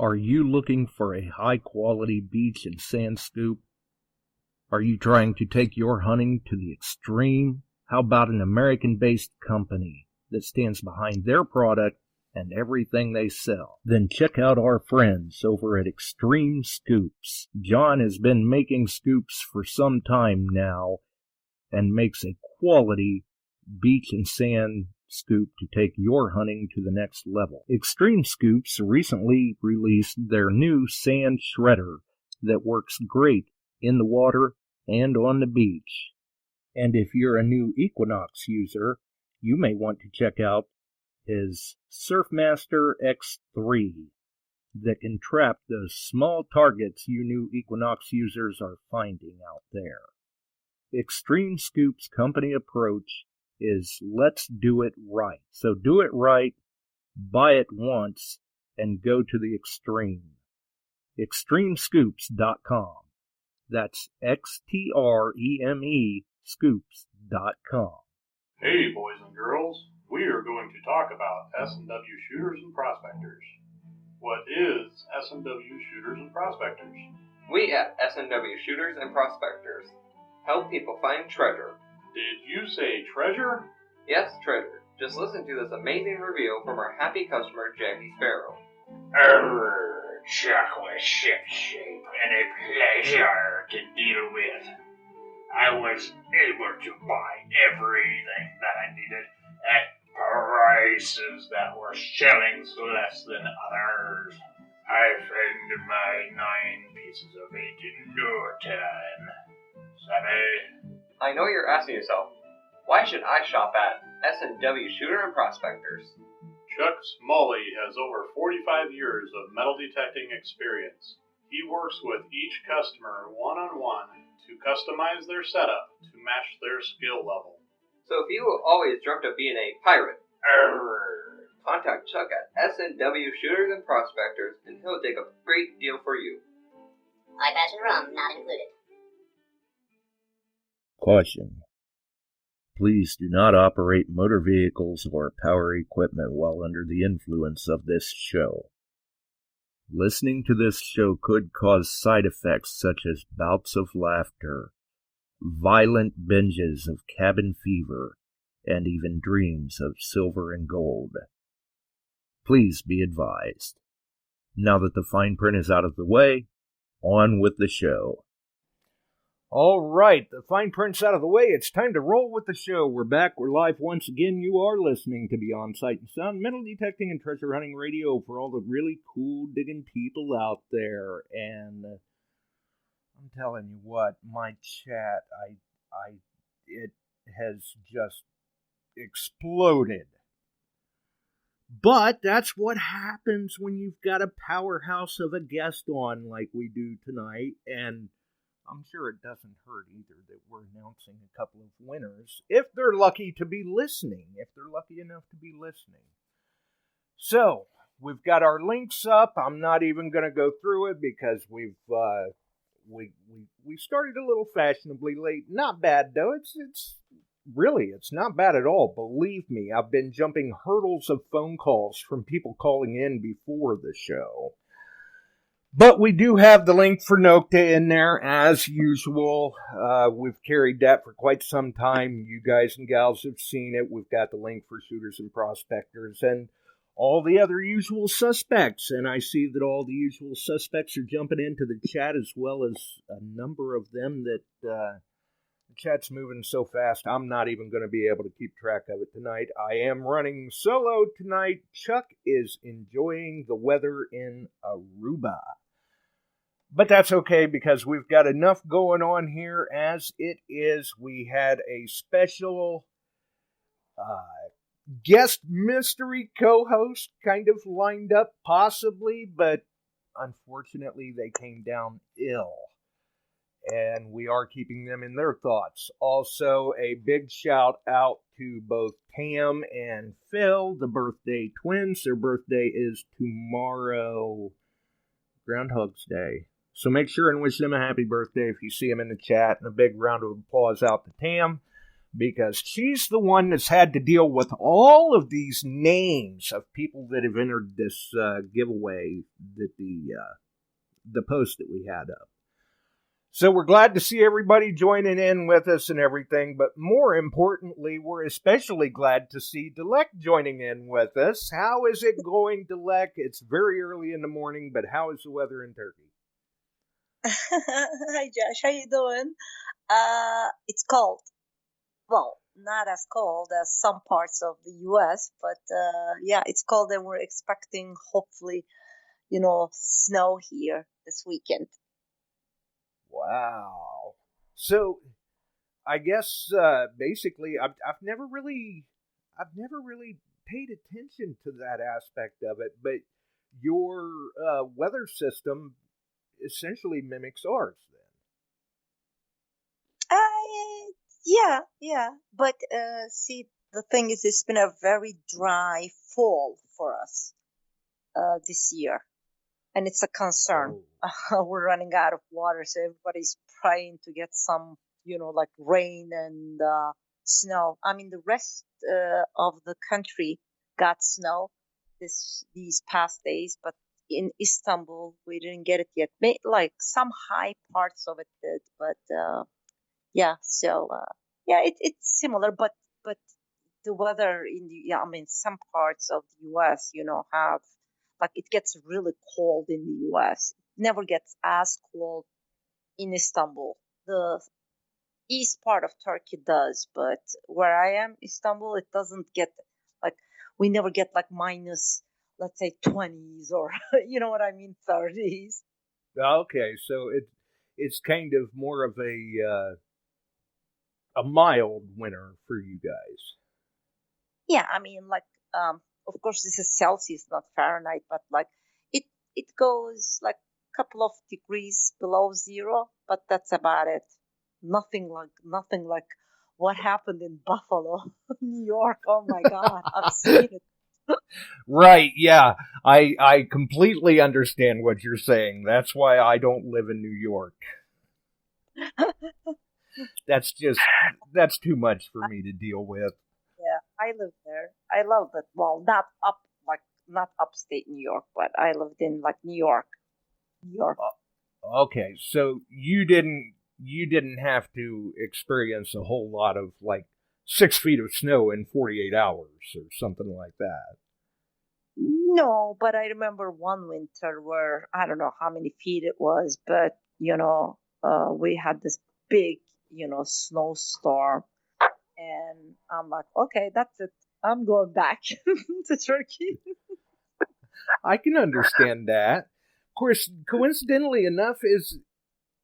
Are you looking for a high-quality beach and sand scoop? Are you trying to take your hunting to the extreme? How about an American-based company that stands behind their product and everything they sell? Then check out our friends over at XTREME Scoops. John has been making scoops for some time now and makes a quality beach and sand scoop to take your hunting to the next level. XTREME Scoops recently released their new sand shredder that works great in the water and on the beach. And if you're a new Equinox user, you may want to check out his Surfmaster X3 that can trap those small targets you new Equinox users are finding out there. XTREME Scoop's company approach is let's do it right. So do it right, buy it once, and go to the extreme. XTREMEScoops.com. That's XTREME Scoops.com. Hey, boys and girls. We are going to talk about S&W shooters and prospectors. What is S&W shooters and prospectors? We at S&W Shooters and Prospectors help people find treasure. Did you say treasure? Yes, treasure. Just listen to this amazing review from our happy customer, Jackie Sparrow. Chocolate shipshape and a pleasure to deal with. I was able to buy everything that I needed at prices that were shillings less than others. I found my 9 pieces of 8 in no time. Savvy? I know you're asking yourself, why should I shop at S&W Shooter and Prospectors? Chuck Smalley has over 45 years of metal detecting experience. He works with each customer one-on-one to customize their setup to match their skill level. So if you always dreamt of being a pirate, contact Chuck at S&W Shooters and Prospectors and he'll take a great deal for you. iPads and rum not included. Caution. Please do not operate motor vehicles or power equipment while under the influence of this show. Listening to this show could cause side effects such as bouts of laughter, violent binges of cabin fever, and even dreams of silver and gold. Please be advised. Now that the fine print is out of the way, on with the show. All right, the fine print's out of the way. It's time to roll with the show. We're back. We're live once again. You are listening to Beyond Sight and Sound, metal detecting and treasure hunting radio for all the really cool digging people out there. And I'm telling you what, my chat, it has just exploded. But that's what happens when you've got a powerhouse of a guest on like we do tonight, and I'm sure it doesn't hurt either that we're announcing a couple of winners, if they're lucky to be listening, if they're lucky enough to be listening. So, we've got our links up. I'm not even going to go through it because we started a little fashionably late. Not bad, though. It's not bad at all. Believe me, I've been jumping hurdles of phone calls from people calling in before the show. But we do have the link for Nokta in there, as usual. We've carried that for quite some time. You guys and gals have seen it. We've got the link for Shooters and Prospectors and all the other usual suspects. And I see that all the usual suspects are jumping into the chat, as well as a number of them that the chat's moving so fast, I'm not even going to be able to keep track of it tonight. I am running solo tonight. Chuck is enjoying the weather in Aruba. But that's okay because we've got enough going on here as it is. We had a special guest mystery co-host kind of lined up possibly, but unfortunately they came down ill. And we are keeping them in their thoughts. Also, a big shout out to both Tam and Phil, the birthday twins. Their birthday is tomorrow, Groundhog's Day. So make sure and wish them a happy birthday if you see them in the chat. And a big round of applause out to Tam because she's the one that's had to deal with all of these names of people that have entered this giveaway, that the post that we had up. So we're glad to see everybody joining in with us and everything, but more importantly, we're especially glad to see Dilek joining in with us. How is it going, Dilek? It's very early in the morning, but how is the weather in Turkey? Hi Josh, how you doing? It's cold. Well, not as cold as some parts of the US, but yeah, it's cold and we're expecting hopefully, snow here this weekend. Wow. So I guess basically I've never really paid attention to that aspect of it, but your weather system essentially mimics ours then. Yeah. But see, the thing is, it's been a very dry fall for us this year, and it's a concern. Oh. We're running out of water, so everybody's praying to get some, like rain and snow. I mean, the rest of the country got snow these past days, but in Istanbul we didn't get it yet. Like some high parts of it did, but yeah. So yeah, it's similar, but the weather in some parts of the U.S. have, like, it gets really cold in the U.S. It never gets as cold in Istanbul. The east part of Turkey does, but where I am, Istanbul, it doesn't get, like, we never get like minus, let's say 20s or you know what I mean, 30s. Okay, so it's kind of more of a mild winter for you guys. Yeah, I mean, like, of course this is Celsius, not Fahrenheit, but like it goes like a couple of degrees below zero, but that's about it. Nothing like what happened in Buffalo, New York. Oh my God, I've seen it. Right, yeah. I completely understand what you're saying. That's why I don't live in New York. That's too much for me to deal with. Yeah, I live there. I love it. Well, not upstate New York, but I lived in like New York. Okay, so you didn't have to experience a whole lot of like 6 feet of snow in 48 hours or something like that. No, but I remember one winter where I don't know how many feet it was, but we had this big, snowstorm, and I'm like, okay, that's it. I'm going back to Turkey. I can understand that. Of course, coincidentally enough, is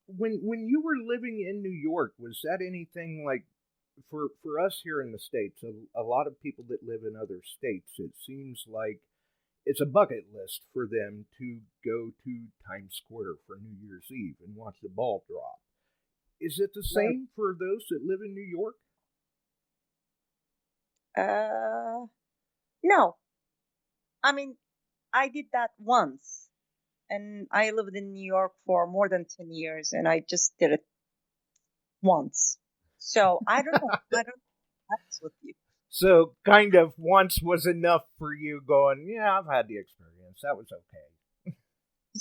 when you were living in New York, was that anything like for us here in the States? A lot of people that live in other states, it seems like it's a bucket list for them to go to Times Square for New Year's Eve and watch the ball drop. Is it the same for those that live in New York? No. I mean, I did that once, and I lived in New York for more than 10 years, and I just did it once. So I don't know. I don't know what's with you. So kind of once was enough for you going, yeah, I've had the experience. That was okay.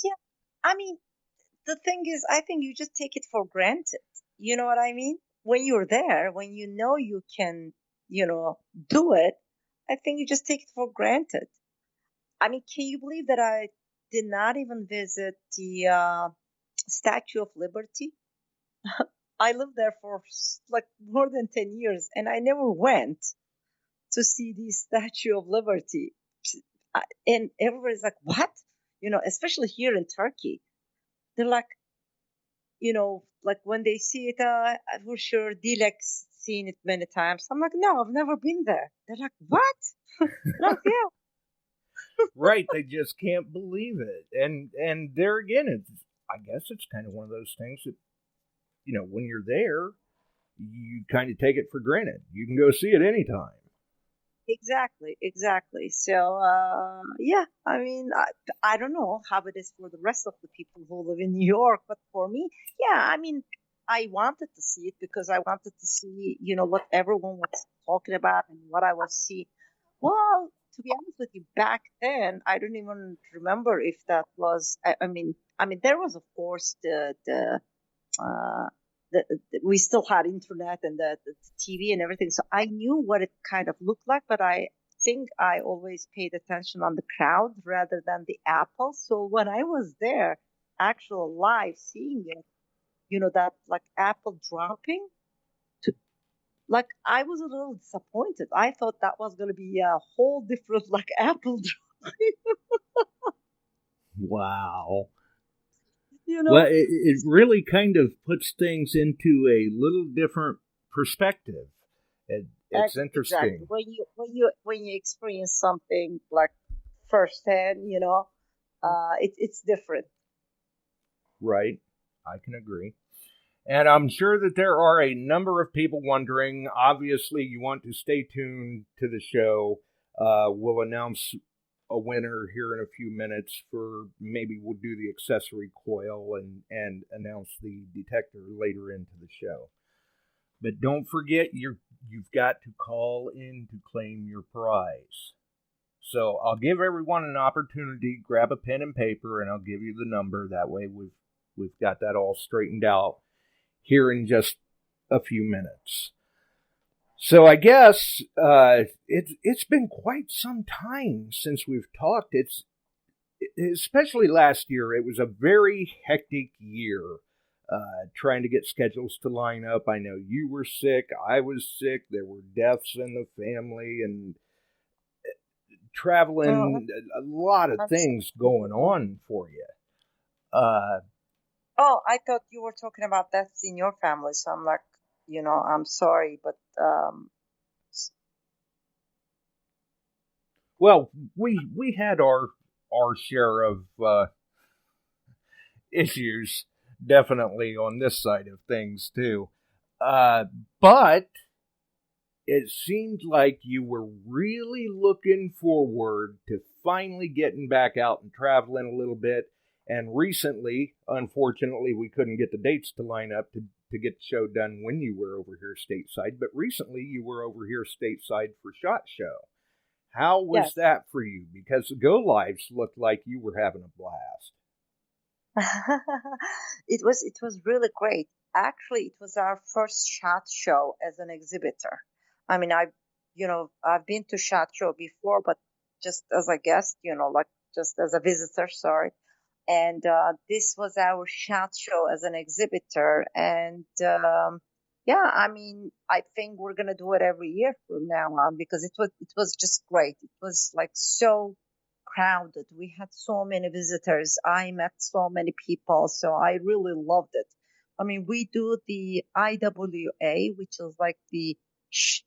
Yeah. I mean, the thing is, I think you just take it for granted. You know what I mean? When you're there, when you know you can, do it, I think you just take it for granted. I mean, can you believe that I did not even visit the Statue of Liberty? I lived there for like more than 10 years, and I never went to see the Statue of Liberty. And everybody's like, what? Especially here in Turkey. They're like, like when they see it, for sure, Dilek's seen it many times. I'm like, no, I've never been there. They're like, what? Like, yeah. Right, they just can't believe it. And there again, I guess it's kind of one of those things that, when you're there, you kind of take it for granted. You can go see it anytime. Exactly. So, yeah, I mean, I don't know how it is for the rest of the people who live in New York, but for me, yeah, I mean, I wanted to see it because I wanted to see, what everyone was talking about and what I was seeing. Well, to be honest with you, back then I don't even remember if that was. I mean, there was of course uh, we still had internet and the TV and everything, so I knew what it kind of looked like. But I think I always paid attention on the crowd rather than the apple. So when I was there, actual live seeing it, that like apple dropping, to, like I was a little disappointed. I thought that was going to be a whole different like apple dropping. Wow. you Well, know it really kind of puts things into a little different perspective. It's Exactly. interesting. When you experience something like firsthand, it's different. Right. I can agree. And I'm sure that there are a number of people wondering. Obviously, you want to stay tuned to the show. We'll announce a winner here in a few minutes. For maybe we'll do the accessory coil and announce the detector later into the show. But don't forget, you've got to call in to claim your prize. So I'll give everyone an opportunity. Grab a pen and paper, and I'll give you the number. That way, we've got that all straightened out here in just a few minutes. So I guess it's been quite some time since we've talked. It's especially last year. It was a very hectic year trying to get schedules to line up. I know you were sick. I was sick. There were deaths in the family and Oh, traveling. A lot of that's things going on for you. Uh, Oh, I thought you were talking about deaths in your family. So I'm like, I'm sorry, but s- well, we had our share of issues, definitely on this side of things too. But it seemed like you were really looking forward to finally getting back out and traveling a little bit. And recently, unfortunately, we couldn't get the dates to line up to get the show done when you were over here stateside. But recently, you were over here stateside for SHOT Show. How was yes. that for you? Because the Go Lives looked like you were having a blast. It was really great. Actually, it was our first shot show as an exhibitor. I mean, I've been to shot show before, but just as a guest, like just as a visitor, sorry. And this was our shot show as an exhibitor. And yeah, I mean, I think we're gonna do it every year from now on because it was just great. It was like so crowded. We had so many visitors. I met so many people, so I really loved it. I mean, we do the IWA, which is like the sh-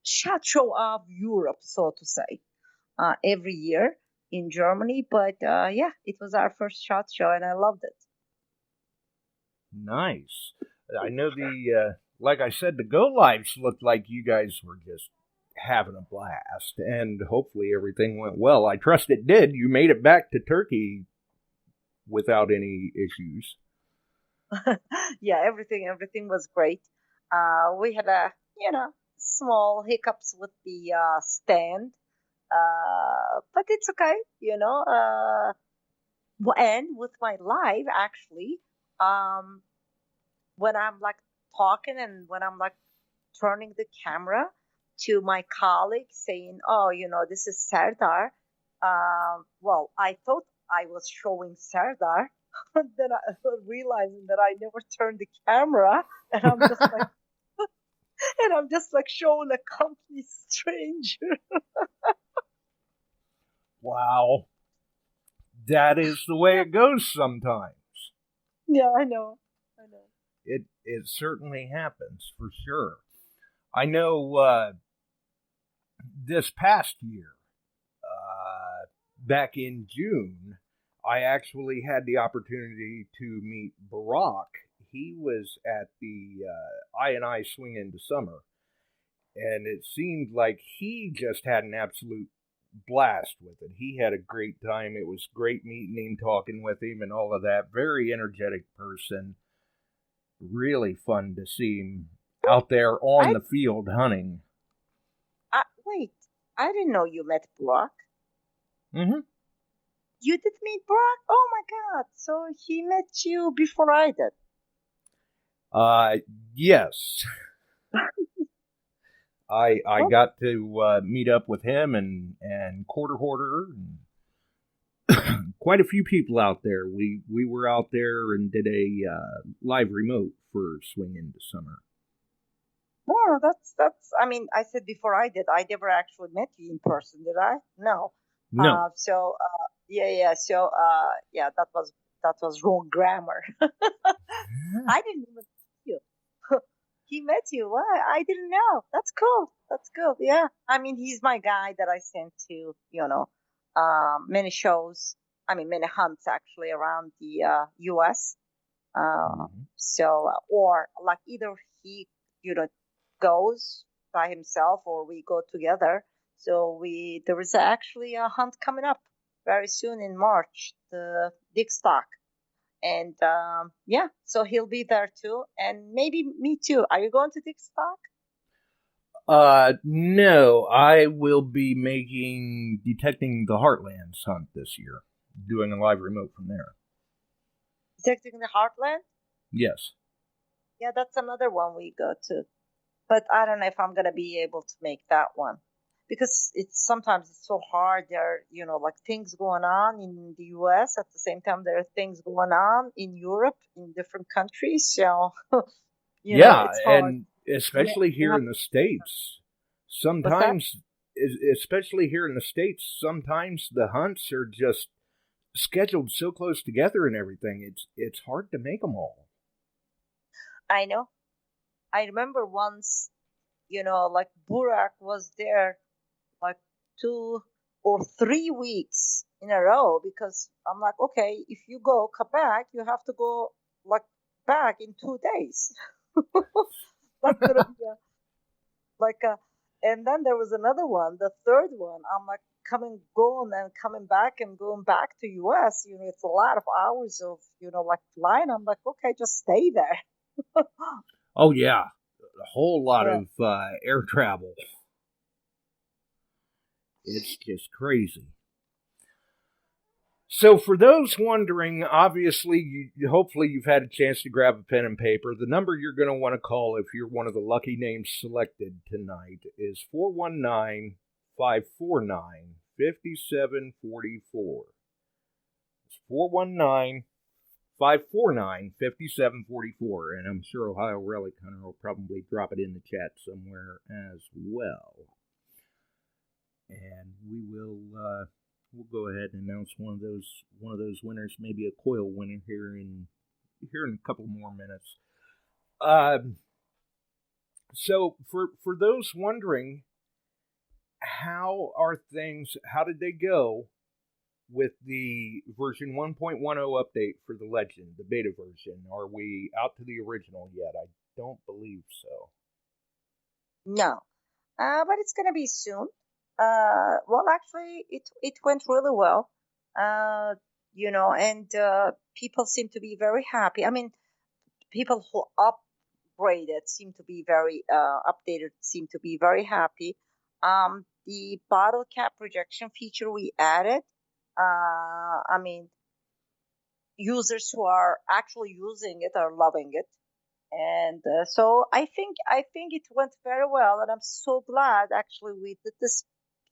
shot show of Europe, so to say, every year in Germany. But yeah, it was our first shot show, and I loved it. Nice. I know like I said, the Go Lives looked like you guys were just having a blast, and hopefully everything went well. I trust it did. You made it back to Turkey without any issues. Yeah, everything was great. We had a small hiccups with the stand, but it's okay. And with my live actually, um, when I'm like talking and when I'm like turning the camera to my colleague saying, "Oh, this is Serdar." Well, I thought I was showing Serdar, but then I realizing that I never turned the camera, and I'm just like showing a complete stranger. Wow. That is the way it goes sometimes. Yeah, I know. I know. It certainly happens for sure. I know this past year, back in June, I actually had the opportunity to meet Barack. He was at the I Swing into Summer, and it seemed like he just had an absolute blast with it. He had a great time. It was great meeting him, talking with him, and all of that. Very energetic person. really fun to see him out there on the field hunting. Wait, I didn't know you met Brock. Mm-hmm. You did meet Brock? Oh my God! So he met you before I did. Yes. I got to meet up with him and Quarter Hoarder and quite a few people out there. We were out there and did a live remote for Swing Into Summer. Oh, that's. I mean, I said before I did. I never actually met you in person, did I? No. No. Yeah. So, yeah, that was wrong grammar. I didn't even see you. He met you. What? I didn't know. That's cool. That's cool. Yeah. I mean, he's my guy that I sent to, many shows. I mean, many hunts actually around the U.S. Or like either he, goes by himself or we go together. So there is actually a hunt coming up very soon in March, the Dickstock. And yeah, so he'll be there too, and maybe me too. Are you going to Dickstock? No, I will be detecting the Heartlands hunt this year, doing a live remote from there. Detecting the Heartland? Yes. Yeah, that's another one we go to. But I don't know if I'm going to be able to make that one. Because sometimes it's so hard. There are, like things going on in the US. At the same time, there are things going on in Europe, in different countries. So, it's hard. And especially here in the States. Sometimes, especially here in the States, sometimes the hunts are just scheduled so close together and everything. It's hard to make them all. I know. I remember once, like Burak was there like 2 or 3 weeks in a row because I'm like, okay, if you come back, you have to go like back in 2 days. That's gonna be and then there was another one, the third one. I'm like coming back and going back to US. It's a lot of hours of like flying. I'm like, okay, just stay there. Oh yeah, a whole lot of air travel. It's just crazy. So for those wondering, obviously, hopefully you've had a chance to grab a pen and paper. The number you're going to want to call if you're one of the lucky names selected tonight is 419-549-5744. It's 419-549-5744. And I'm sure Ohio Relic Hunter will probably drop it in the chat somewhere as well. And we'll go ahead and announce one of those winners, maybe a coil winner here in a couple more minutes. So for those wondering, how did they go with the version 1.10 update for the Legend, the beta version? Are we out to the original yet? I don't believe so. No, but it's gonna be soon. Well, actually, it went really well. And people seem to be very happy. I mean, people who upgraded seem to be very updated, seem to be very happy. The bottle cap projection feature we added. I mean, users who are actually using it are loving it. And so I think it went very well, and I'm so glad actually we did this.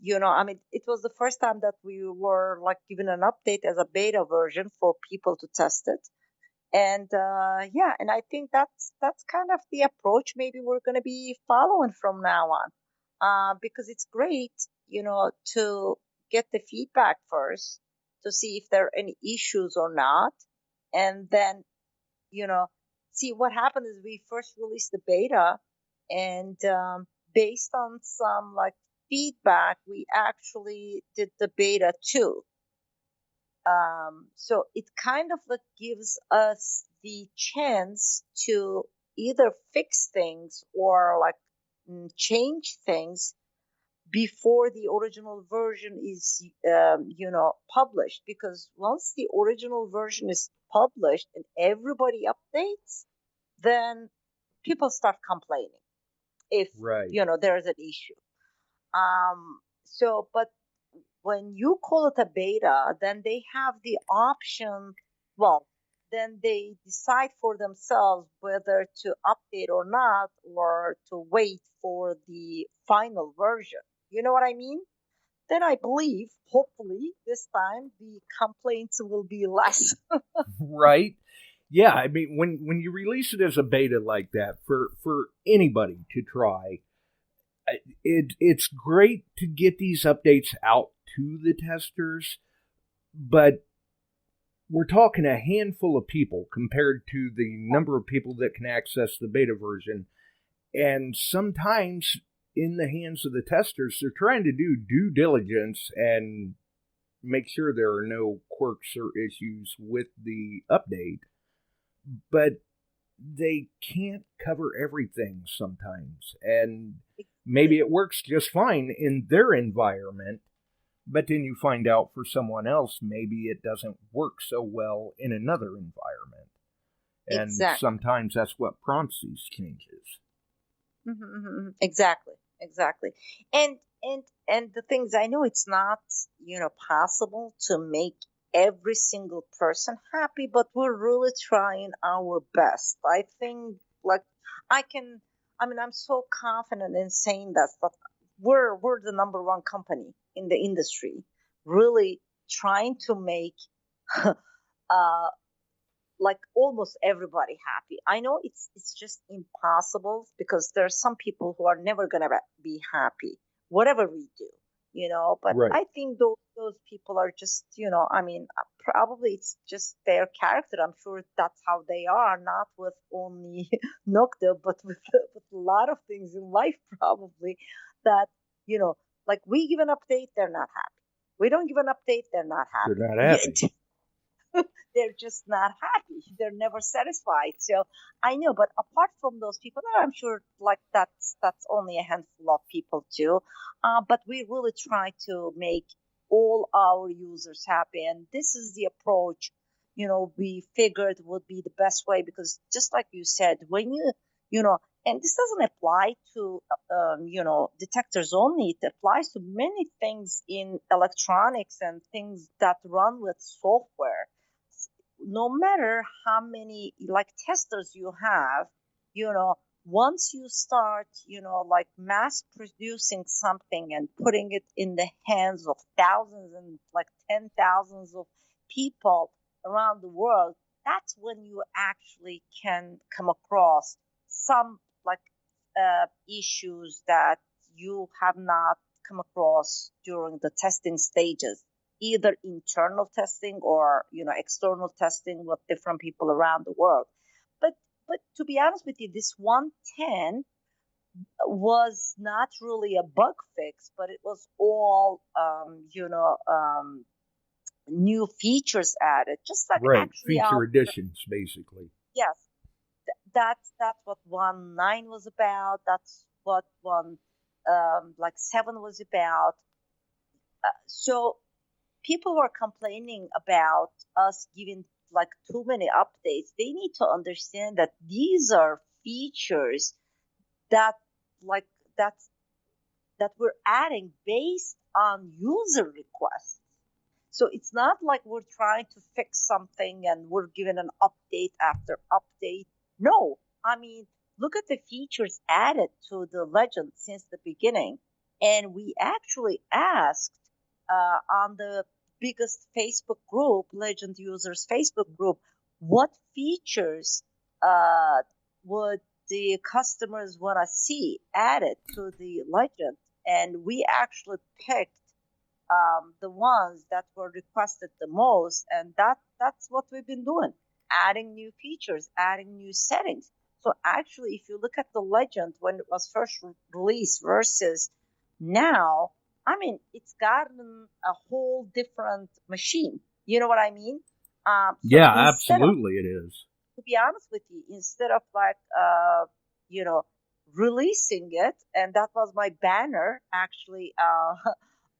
I mean, it was the first time that we were like given an update as a beta version for people to test it. And and I think that's kind of the approach maybe we're going to be following from now on, because it's great, to get the feedback first to see if there are any issues or not, and then see what happened is we first released the beta, and based on some like feedback, we actually did the beta too. So it kind of like gives us the chance to either fix things or like change things before the original version is published, because once the original version is published and everybody updates, then people start complaining if, Right. there is an issue. But when you call it a beta, then they have the option. Well, then they decide for themselves whether to update or not, or to wait for the final version. You know what I mean? Then I believe, hopefully, this time the complaints will be less. Right. Yeah, I mean, when you release it as a beta like that for anybody to try, it's great to get these updates out to the testers, but we're talking a handful of people compared to the number of people that can access the beta version. And sometimes in the hands of the testers, they're trying to do due diligence and make sure there are no quirks or issues with the update. But they can't cover everything sometimes. And maybe it works just fine in their environment, but then you find out for someone else, maybe it doesn't work so well in another environment. And Exactly. sometimes that's what prompts these changes. Exactly. And the things, I know it's not, possible to make every single person happy, but we're really trying our best. I think, like, I'm so confident in saying that, but we're the number one company in the industry, really trying to make like almost everybody happy. I know it's just impossible, because there are some people who are never gonna be happy, whatever we do, But Right. I think those people are just, probably it's just their character. I'm sure that's how they are, not with only Nokta, but with a lot of things in life, probably. That, like, we give an update, they're not happy. We don't give an update, they're not happy. They're not happy. They're just not happy. They're never satisfied. So I know, but apart from those people, I'm sure, like, that's only a handful of people too. But we really try to make all our users happy, and this is the approach, we figured would be the best way, because just like you said, when and this doesn't apply to detectors only. It applies to many things in electronics and things that run with software. No matter how many, like, testers you have, once you start, like, mass producing something and putting it in the hands of thousands and, like, 10,000s of people around the world, that's when you actually can come across some, like, issues that you have not come across during the testing stages, either internal testing or external testing with different people around the world. But to be honest with you, this 110 was not really a bug fix, but it was all new features added, just like Right. actually Feature additions, basically. yes, that's what 1.9 was about. That's what 7 was about. So people were complaining about us giving, like, too many updates. They need to understand that these are features that, like, that we're adding based on user requests. So it's not like we're trying to fix something and we're giving an update after update. No, look at the features added to the Legend since the beginning. And we actually asked on the biggest Facebook group, Legend users Facebook group, what features would the customers want to see added to the Legend. And we actually picked the ones that were requested the most, and that's what we've been doing, adding new features, adding new settings. So actually, if you look at the Legend when it was first released versus now, it's gotten a whole different machine. You know what I mean? Yeah, absolutely it is. To be honest with you, instead of, like, releasing it, and that was my banner, actually,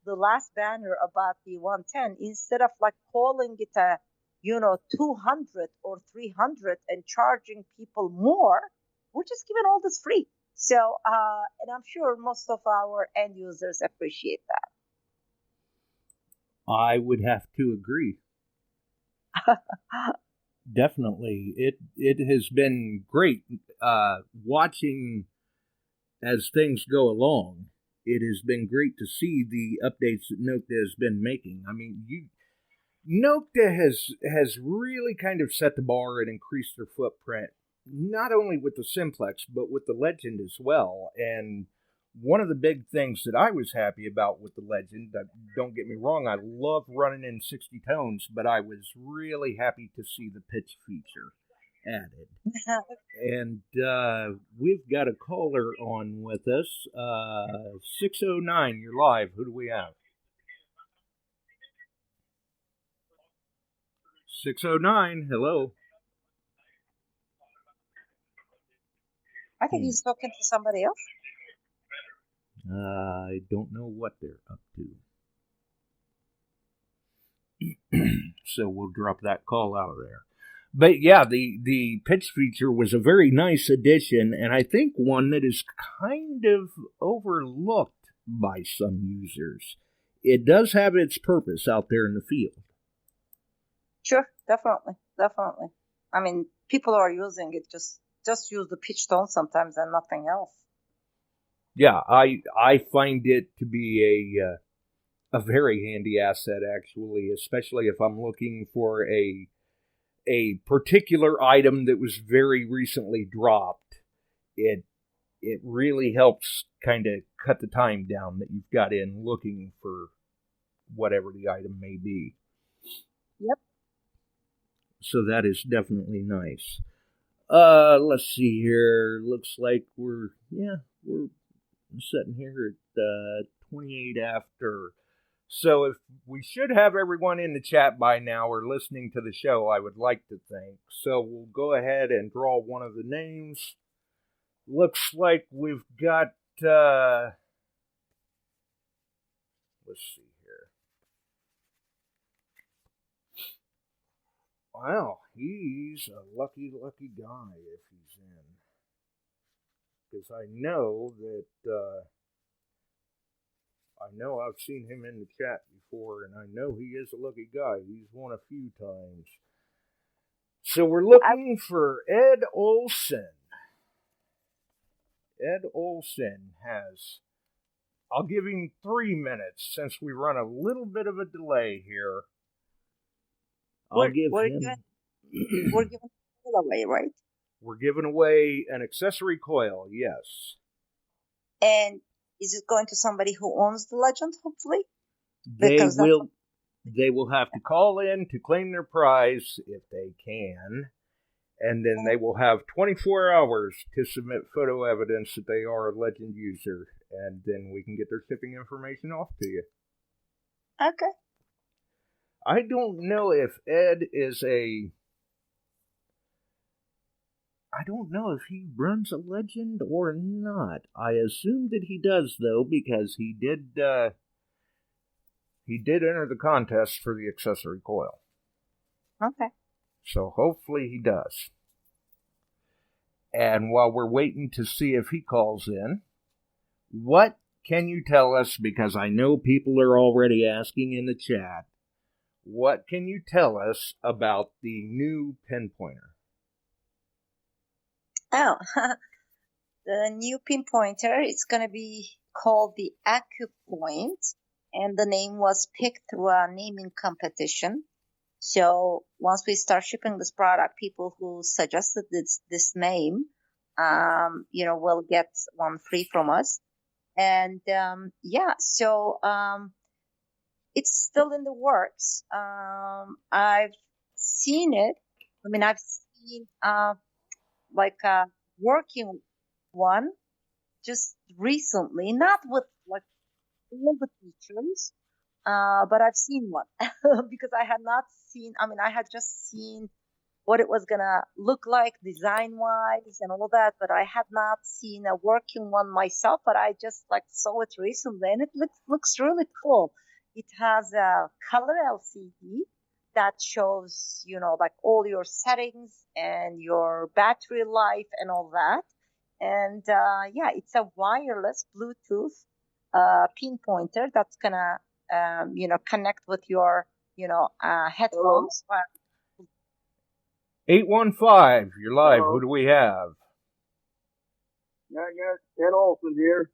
the last banner about the 110, instead of, like, calling it a, 200 or 300 and charging people more. We're just giving all this free. So, and I'm sure most of our end users appreciate that. I would have to agree. Definitely. It has been great watching as things go along. It has been great to see the updates that Nokta has been making. I mean, Nokta has really kind of set the bar and increased their footprint, not only with the Simplex, but with the Legend as well. And one of the big things that I was happy about with the Legend, don't get me wrong, I love running in 60 tones, but I was really happy to see the pitch feature added. And we've got a caller on with us. 609, you're live. Who do we have? 609, hello. I think he's talking to somebody else. I don't know what they're up to. So we'll drop that call out of there. But yeah, the pitch feature was a very nice addition, and I think one that is kind of overlooked by some users. It does have its purpose out there in the field. Sure, definitely. I mean, people are using it, just use the pitch tone sometimes and nothing else. Yeah, I find it to be a very handy asset, actually, especially if I'm looking for a particular item that was very recently dropped. It really helps kind of cut the time down that you've got in looking for whatever the item may be. Yep. So that is definitely nice. Let's see here. Looks like we're sitting here at 28 after. So if we should have everyone in the chat by now or listening to the show, I would like to think. So we'll go ahead and draw one of the names. Looks like we've got, let's see here. Wow, he's a lucky guy if he's in. Because I know that, I've seen him in the chat before, and I know he is a lucky guy. He's won a few times. So we're looking for Ed Olson. Ed Olson has, I'll give him 3 minutes since we run a little bit of a delay here. We're giving it away, right? We're giving away an accessory coil, yes. And is it going to somebody who owns the Legend, hopefully? They will have to call in to claim their prize if they can, and then they will have 24 hours to submit photo evidence that they are a Legend user, and then we can get their shipping information off to you. Okay. I don't know if Ed I don't know if he runs a Legend or not. I assume that he does, though, because he did enter the contest for the accessory coil. Okay. So hopefully he does. And while we're waiting to see if he calls in, what can you tell us, because I know people are already asking in the chat, what can you tell us about the new pinpointer? Oh, the new pinpointer, it's going to be called the AcuPoint, and the name was picked through a naming competition. So once we start shipping this product, people who suggested this name, will get one free from us. And so it's still in the works. I've seen it. I mean, I've seen like a working one just recently, not with like all the features, but I've seen one because I had not seen, I had just seen what it was gonna look like design wise and all that, but I had not seen a working one myself, but I just like saw it recently and it looks really cool. It has a color LCD that shows, like all your settings and your battery life and all that. And yeah, it's a wireless Bluetooth pinpointer that's gonna, connect with your, headphones. 815, you're live. Hello. Who do we have? I got Ed Olson here.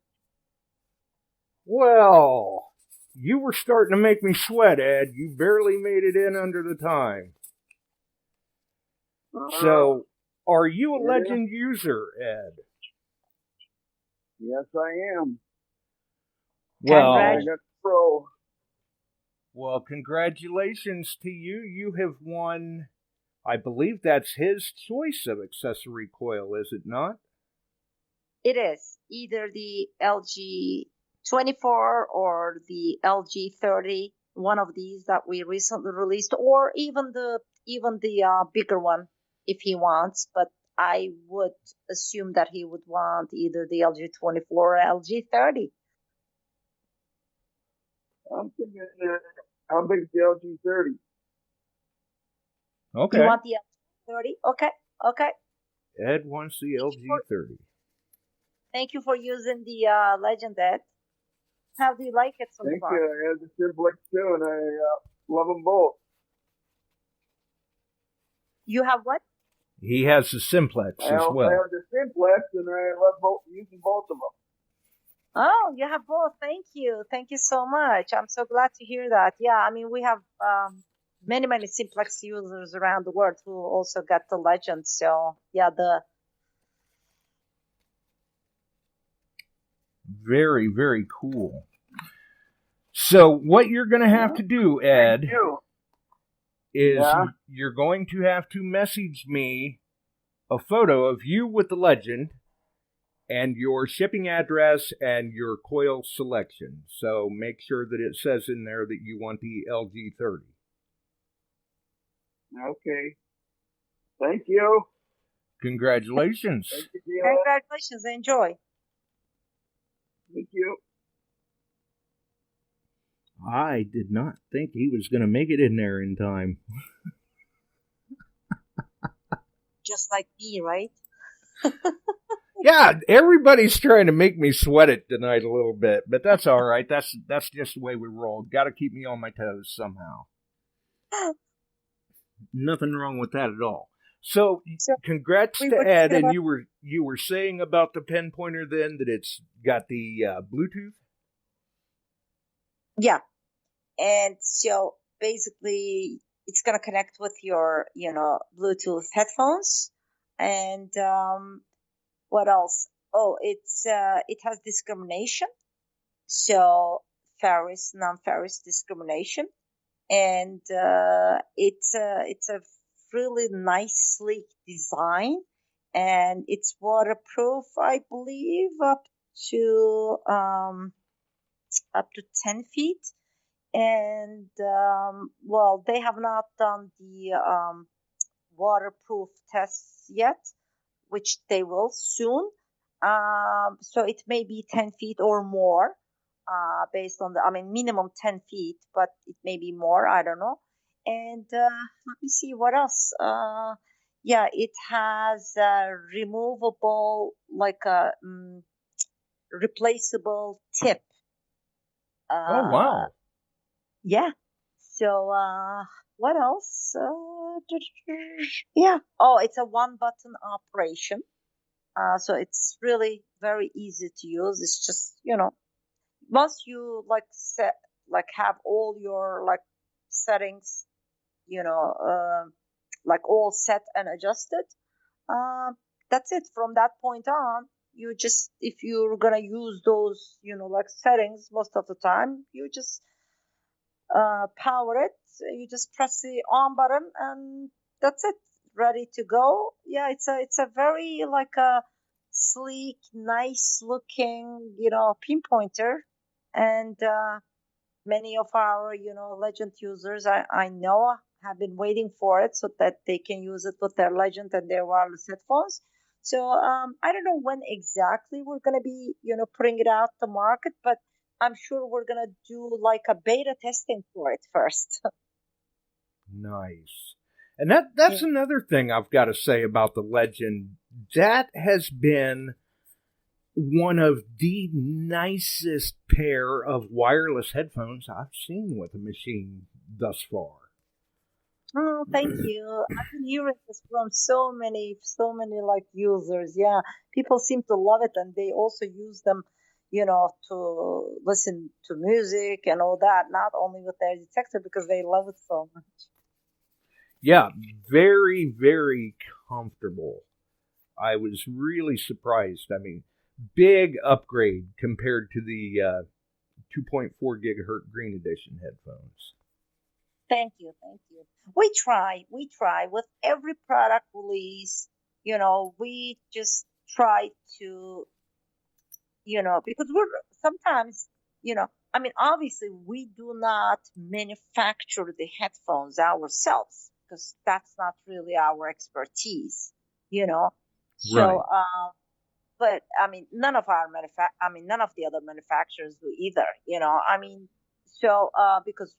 Well, you were starting to make me sweat, Ed. You barely made it in under the time. So, are you a Legend user, Ed? Yes, I am. Well, I got Pro. Well, congratulations to you. You have won, I believe that's his choice of accessory coil, is it not? It is either the LG 24 or the LG 30, one of these that we recently released, or even the bigger one if he wants. But I would assume that he would want either the LG 24 or LG 30. I'm thinking, how big is the LG 30? Okay. You want the LG 30? Okay. Ed wants the LG 30. Thank you for using the Legend, Ed. How do you like it so far? Thank you. I had the Simplex too, and I love them both. You have what? He has the Simplex as well. I have the Simplex, and I love using both of them. Oh, you have both. Thank you. Thank you so much. I'm so glad to hear that. Yeah, I mean, we have many Simplex users around the world who also got the Legend. So, yeah, Very, very cool. So what you're going to have to do, Ed, is you're going to have to message me a photo of you with the Legend and your shipping address and your coil selection. So make sure that it says in there that you want the LG 30. Okay. Thank you. Congratulations. Thank you, congratulations. Enjoy. Thank you. I did not think he was going to make it in there in time. Just like me, right? Yeah, everybody's trying to make me sweat it tonight a little bit, but that's all right. That's just the way we roll. Got to keep me on my toes somehow. Nothing wrong with that at all. So congrats to Ed, and you were saying about the pen pointer then that it's got the Bluetooth? Yeah. And so basically it's going to connect with your, Bluetooth headphones. And what else? Oh, it has discrimination. So ferrous, non-ferrous discrimination. And it's a really nice, sleek design, and it's waterproof, I believe, up to 10 feet. And well, they have not done the waterproof tests yet, which they will soon. So it may be 10 feet or more, based on minimum 10 feet, but it may be more. I don't know. And let me see what else. Yeah, it has a removable, like a replaceable tip. Oh, wow. Yeah. So what else? Yeah. Oh, it's a one button operation. So it's really very easy to use. It's just, once you have all your settings, all set and adjusted, that's it. From that point on, you just, if you're gonna use those, settings most of the time, you just power it. You just press the on button, and that's it. Ready to go. Yeah, it's a very a sleek, nice looking, pinpointer, and many of our, Legend users, I know, have been waiting for it so that they can use it with their Legend and their wireless headphones. So I don't know when exactly we're gonna be, putting it out the market, but I'm sure we're gonna do a beta testing for it first. Nice. And that's another thing I've got to say about the Legend. That has been one of the nicest pair of wireless headphones I've seen with a machine thus far. Oh, thank you. I've been hearing this from so many like users. Yeah, people seem to love it, and they also use them, to listen to music and all that. Not only with their detector because they love it so much. Yeah, very, very comfortable. I was really surprised. I mean, big upgrade compared to the 2.4 gigahertz Green Edition headphones. Thank you. We try with every product release. We just try to, because we're sometimes, obviously we do not manufacture the headphones ourselves because that's not really our expertise, So, Right. but none of none of the other manufacturers do either, So, because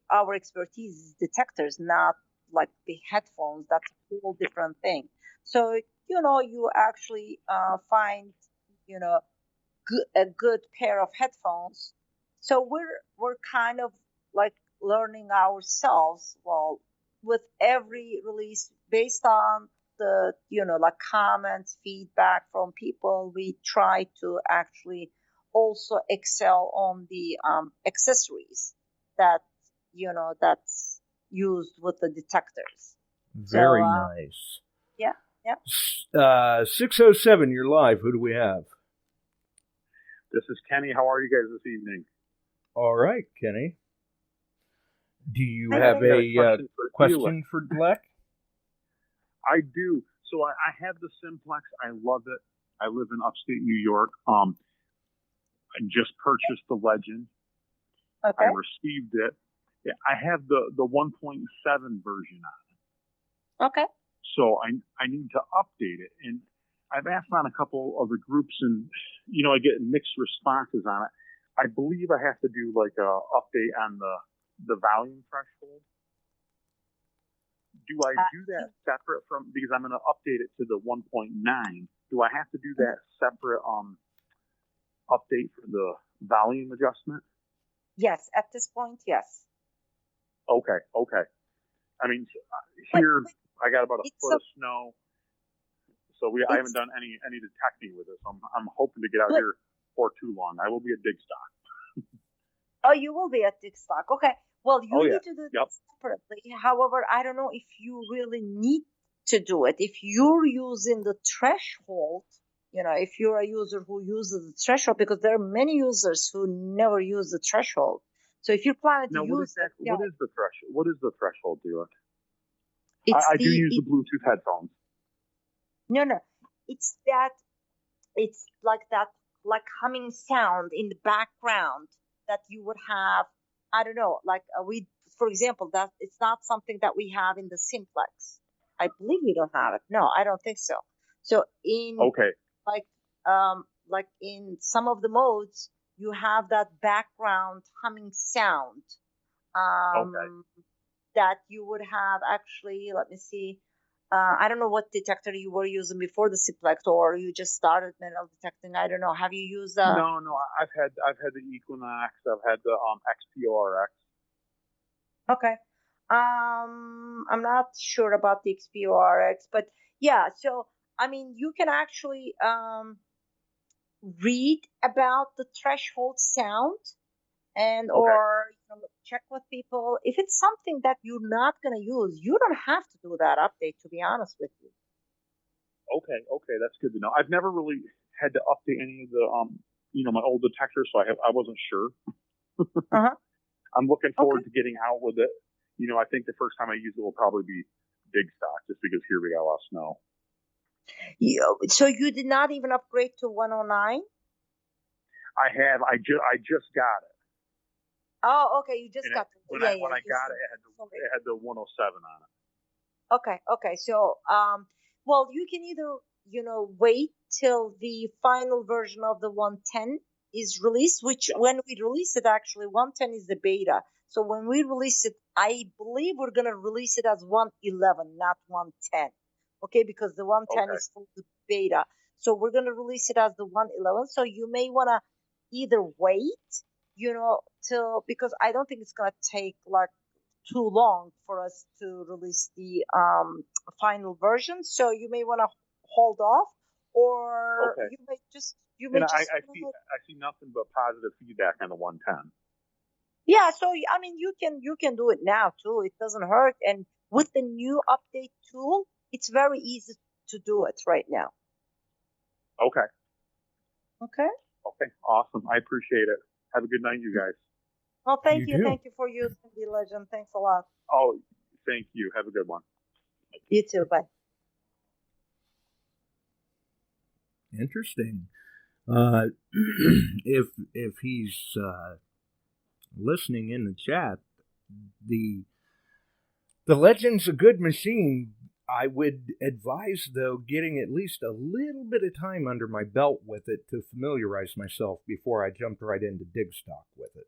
our expertise is detectors, not like the headphones. That's a whole different thing. So, you actually find, a good pair of headphones. So we're kind of like learning ourselves. Well, with every release, based on the like comments, feedback from people, we try to actually also excel on the accessories that that's used with the detectors. Very So nice. yeah. 607, you're live. Who do we have? This is Kenny. How are you guys this evening? All right, Kenny. Do you have a question for Dilek? I do. So I have the Simplex. I love it. I live in upstate New York. I just purchased the Legend. Okay. I received it. I have the 1.7 version on it. Okay. So I need to update it. And I've asked on a couple of the groups, and I get mixed responses on it. I believe I have to do like a update on the volume threshold. Do I do that separate from, because I'm going to update it to the 1.9? Do I have to do that separate update for the volume adjustment? Yes, at this point, yes. Okay. I mean, here I got about a foot of snow. So I haven't done any detecting with this. I'm hoping to get out here for too long. I will be at Digstock. Oh, you will be at Digstock. Okay. Well, you need to do Yep. this separately. However, I don't know if you really need to do it. If you're using the threshold, if you're a user who uses the threshold, because there are many users who never use the threshold. So if you're planning to use it, what is the threshold? What is the threshold, Dilek? I do use the Bluetooth headphones. No. It's like that, like humming sound in the background that you would have. I don't know, like for example, that it's not something that we have in the Simplex. I believe we don't have it. No, I don't think so. So like in some of the modes, you have that background humming sound. That you would have actually. Let me see. I don't know what detector you were using before the Simplex, or you just started metal detecting. I don't know. Have you used No. I've had the Equinox. I've had the XPRX. Okay. I'm not sure about the XPRX, but yeah. So you can actually read about the threshold sound or check with people. If it's something that you're not going to use, you don't have to do that update, to be honest with you. Okay, that's good to know. I've never really had to update any of the my old detectors, so I wasn't sure. I'm looking forward to getting out with it. I think the first time I use it will probably be Digstock, just because here we got a lot of snow. So you did not even upgrade to 109? I have. I just got it. Oh, okay. You just got it. When I got it, it had the 107 on it. Okay. So, well, you can either, wait till the final version of the 110 is released, which when we release it, actually 110 is the beta. So when we release it, I believe we're going to release it as 111, not 110. Okay, because the 110 is for the beta. So we're going to release it as the 111. So you may want to either wait, till, because I don't think it's going to take like too long for us to release the final version. So you may want to hold off, or you may just I see nothing but positive feedback on the 110. Yeah, so I mean, you can do it now too. It doesn't hurt, and with the new update tool, it's very easy to do it right now. Okay. Okay. Okay. Awesome. I appreciate it. Have a good night, you guys. Well, thank you. Thank you for using the Legend. Thanks a lot. Oh, thank you. Have a good one. You too. Bye. Interesting. If he's listening in the chat, the Legend's a good machine. I would advise, though, getting at least a little bit of time under my belt with it to familiarize myself before I jumped right into dig stock with it.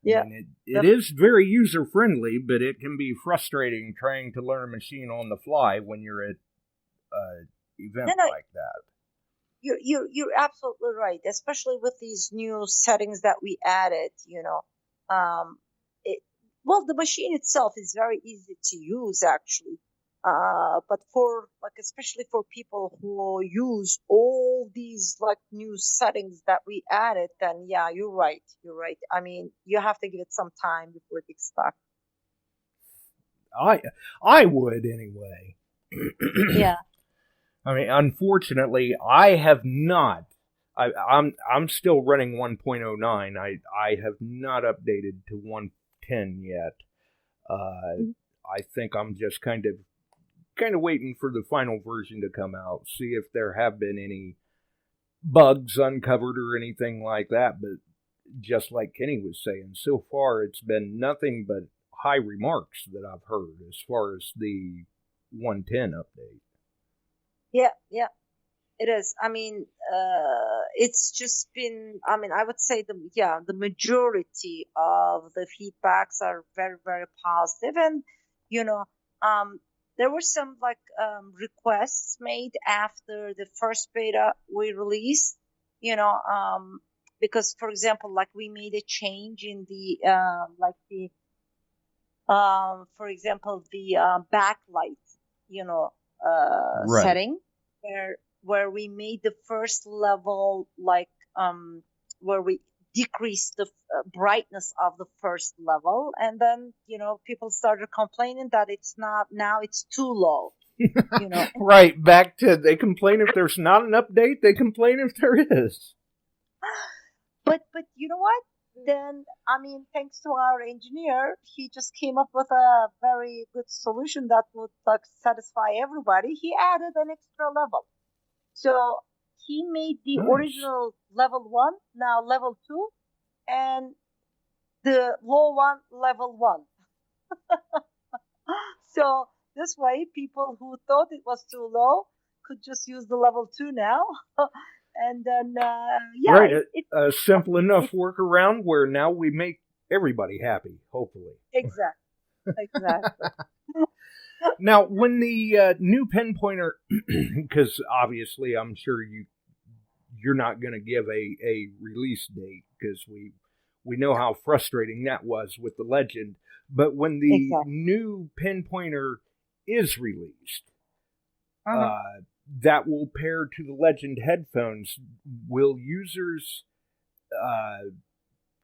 Yeah. I mean, it is very user-friendly, but it can be frustrating trying to learn a machine on the fly when you're at an event like that. You're absolutely right, especially with these new settings that we added. The machine itself is very easy to use, actually. But especially for people who use all these new settings that we added, then yeah, you're right. I mean, you have to give it some time before it gets stuck. I would anyway. Yeah. I mean, unfortunately, I have not. I'm still running 1.09. I have not updated to 110 yet. I think I'm just kind of waiting for the final version to come out, see if there have been any bugs uncovered or anything like that. But just like Kenny was saying, so far it's been nothing but high remarks that I've heard as far as the 110 update. Yeah, it is. I mean, it's just been, I would say the majority of the feedbacks are very, very positive. And, there were some requests made after the first beta we released, because, for example, we made a change in the, for example, the backlight, right. setting where we made the first level where we decreased the brightness of the first level, and then people started complaining that it's too low. Right, back to they complain if there's not an update, they complain if there is. But you know what? Then, thanks to our engineer, he just came up with a very good solution that would satisfy everybody. He added an extra level. So he made the original level 1 now level 2, and the low one level 1. So this way, people who thought it was too low could just use the level 2 now. And then, right, a simple enough workaround where now we make everybody happy, hopefully. Exactly. Now, when the new pen pointer, because obviously I'm sure you're not going to give a release date, because we know how frustrating that was with the Legend. But when the new pen pointer is released, that will pair to the Legend headphones. Will users,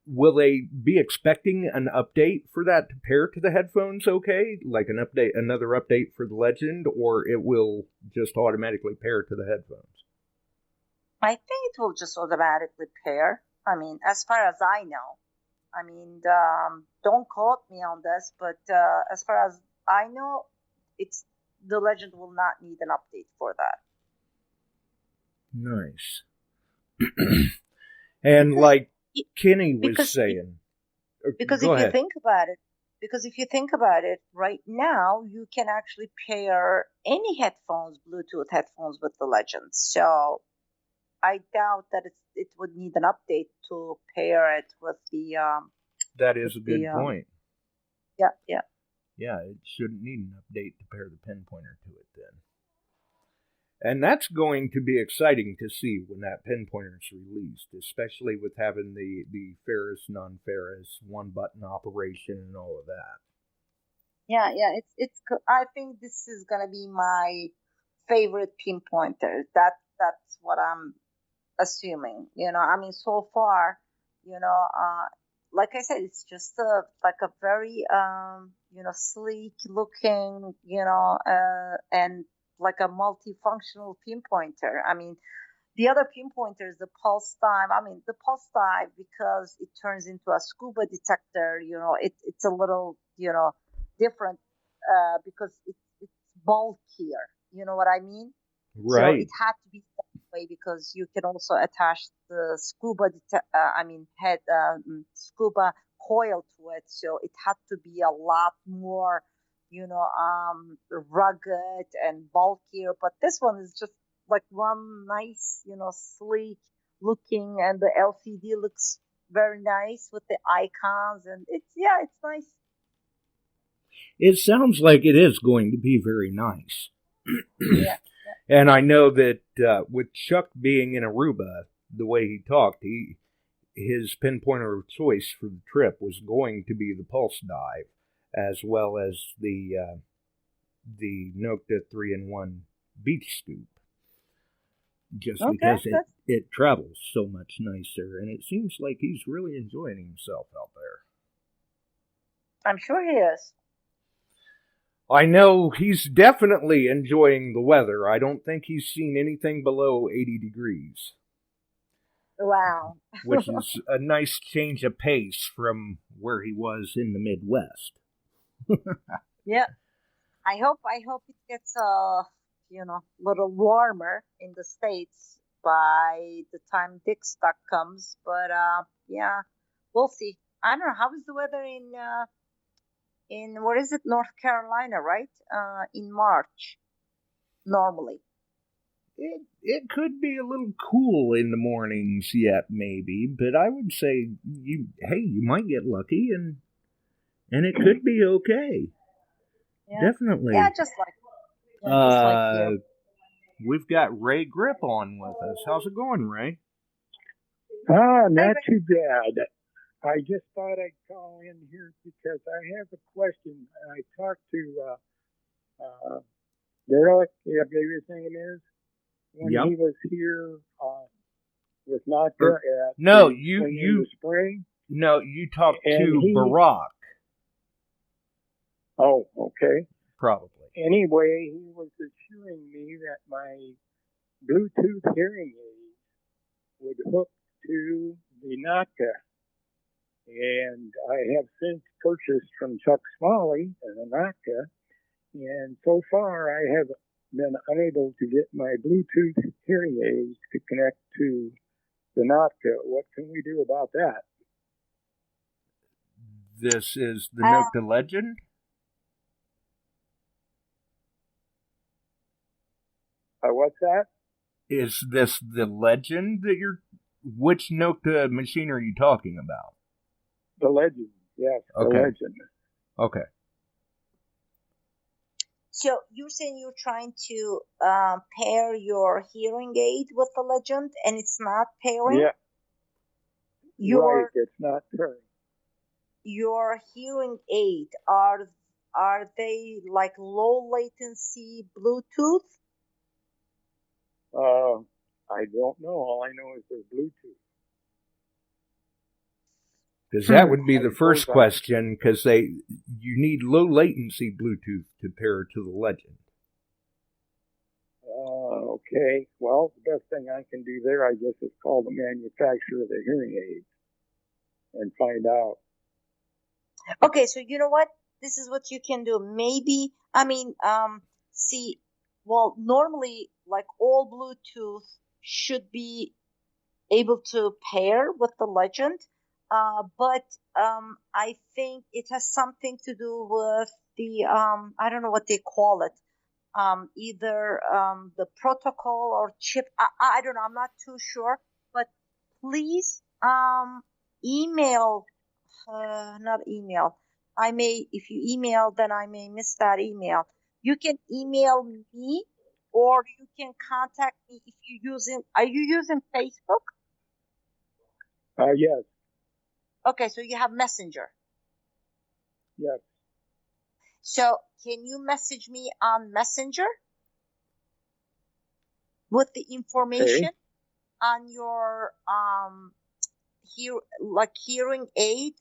will they be expecting an update for that to pair to the headphones? Okay, like another update for the Legend, or it will just automatically pair to the headphones? I think it will just automatically pair. As far as I know. Don't quote me on this, but as far as I know, the Legend will not need an update for that. Nice. And like Kenny was saying, because if you think about it, right now you can actually pair any Bluetooth headphones with the Legend. So I doubt that it would need an update to pair it with the. That is a good point. Yeah, yeah. Yeah, it shouldn't need an update to pair the pinpointer to it then. And that's going to be exciting to see when that pinpointer is released, especially with having the ferrous, non-ferrous, one-button operation and all of that. Yeah, yeah. It's. I think this is gonna be my favorite pinpointer. That's what I'm assuming. I mean, so far, like I said, it's just like a very sleek looking, and like a multifunctional pinpointer. I mean, the other pinpointers, the pulse dive. I mean, the pulse dive, because it turns into a scuba detector. It's a little different because it's bulkier. You know what I mean? So Right. it had to be that way because you can also attach the scuba coil to it. So it had to be a lot more, rugged and bulkier. But this one is just like one nice, sleek looking, and the LCD looks very nice with the icons, and it's nice. It sounds like it is going to be very nice. Yeah. And I know that with Chuck being in Aruba, the way he talked, his pinpointer of choice for the trip was going to be the Pulse Dive, as well as the Nokta 3-in-1 Beach Scoop. Just because it travels so much nicer, and it seems like he's really enjoying himself out there. I'm sure he is. I know he's definitely enjoying the weather. I don't think he's seen anything below 80 degrees. Wow. Which is a nice change of pace from where he was in the Midwest. Yeah. I hope it gets a little warmer in the States by the time Dick Stuck comes. But yeah, we'll see. I don't know, how is the weather in what is it, North Carolina, right? In March, normally. It could be a little cool in the mornings yet, maybe, but I would say you might get lucky and it could be okay. Yeah. Definitely. Yeah, just like you. We've got Ray Grip on with us. How's it going, Ray? Not too bad. I just thought I'd call in here because I have a question. I talked to Dilek, I believe his name is, when he was here with Nokta at the spring. No, you talked to Barack. Oh, okay. Probably. Anyway, he was assuring me that my Bluetooth hearing aid would hook to the Nokta. And I have since purchased from Chuck Smalley a Nokta, and so far I have been unable to get my Bluetooth hearing aids to connect to the Nokta. What can we do about that? This is the Nokta Legend? What's that? Is this the Legend that which Nokta machine are you talking about? The Legend, yes. Okay. The Legend. Okay. So you're saying you're trying to pair your hearing aid with the Legend, and it's not pairing? Yeah. Right, it's not pairing. Your hearing aid, are they like low latency Bluetooth? I don't know. All I know is they're Bluetooth. Because that would be the first question, because you need low latency Bluetooth to pair to the Legend. Okay. Well, the best thing I can do there, I guess, is call the manufacturer of the hearing aid and find out. Okay, so you know what? This is what you can do. Maybe, normally, like all Bluetooth should be able to pair with the Legend. But I think it has something to do with the I don't know what they call it. either the protocol or chip. I don't know. I'm not too sure. But please email. Not email. If you email, then I may miss that email. You can email me, or you can contact me if are you using Facebook? Yes. Okay, so you have Messenger. Yes. So can you message me on Messenger with the information on your hearing aid,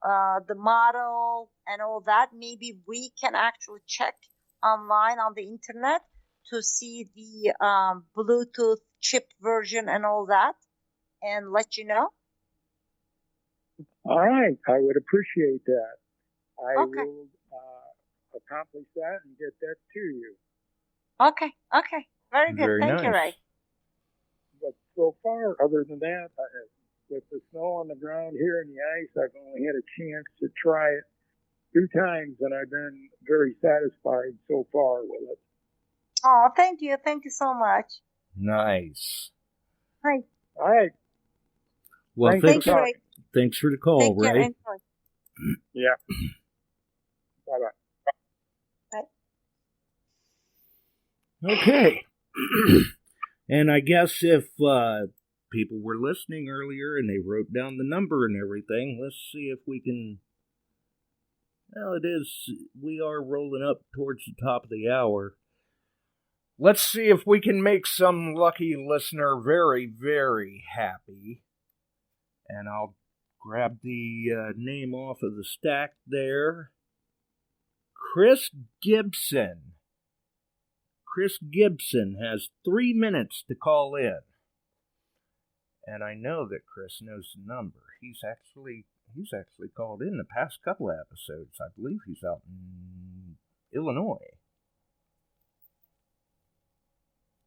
the model and all that? Maybe we can actually check online on the internet to see the Bluetooth chip version and all that, and let you know. All right. I would appreciate that. I Okay. will accomplish that and get that to you. Okay. Very good. Very Thank you, nice. Ray. But so far, other than that, with the snow on the ground here and the ice, I've only had a chance to try it 2 times, and I've been very satisfied so far with it. Oh, thank you. Thank you so much. Nice. Hi. All right. Well, Thank you, Ray. Thanks for the call, Take care. Ray. Enjoy. Yeah. Bye-bye. Bye. Okay. And I guess if people were listening earlier and they wrote down the number and everything, let's see if we can... Well, we are rolling up towards the top of the hour. Let's see if we can make some lucky listener very, very happy. And I'll grab the name off of the stack there. Chris Gibson. Chris Gibson has 3 minutes to call in. And I know that Chris knows the number. He's actually called in the past couple of episodes. I believe he's out in Illinois.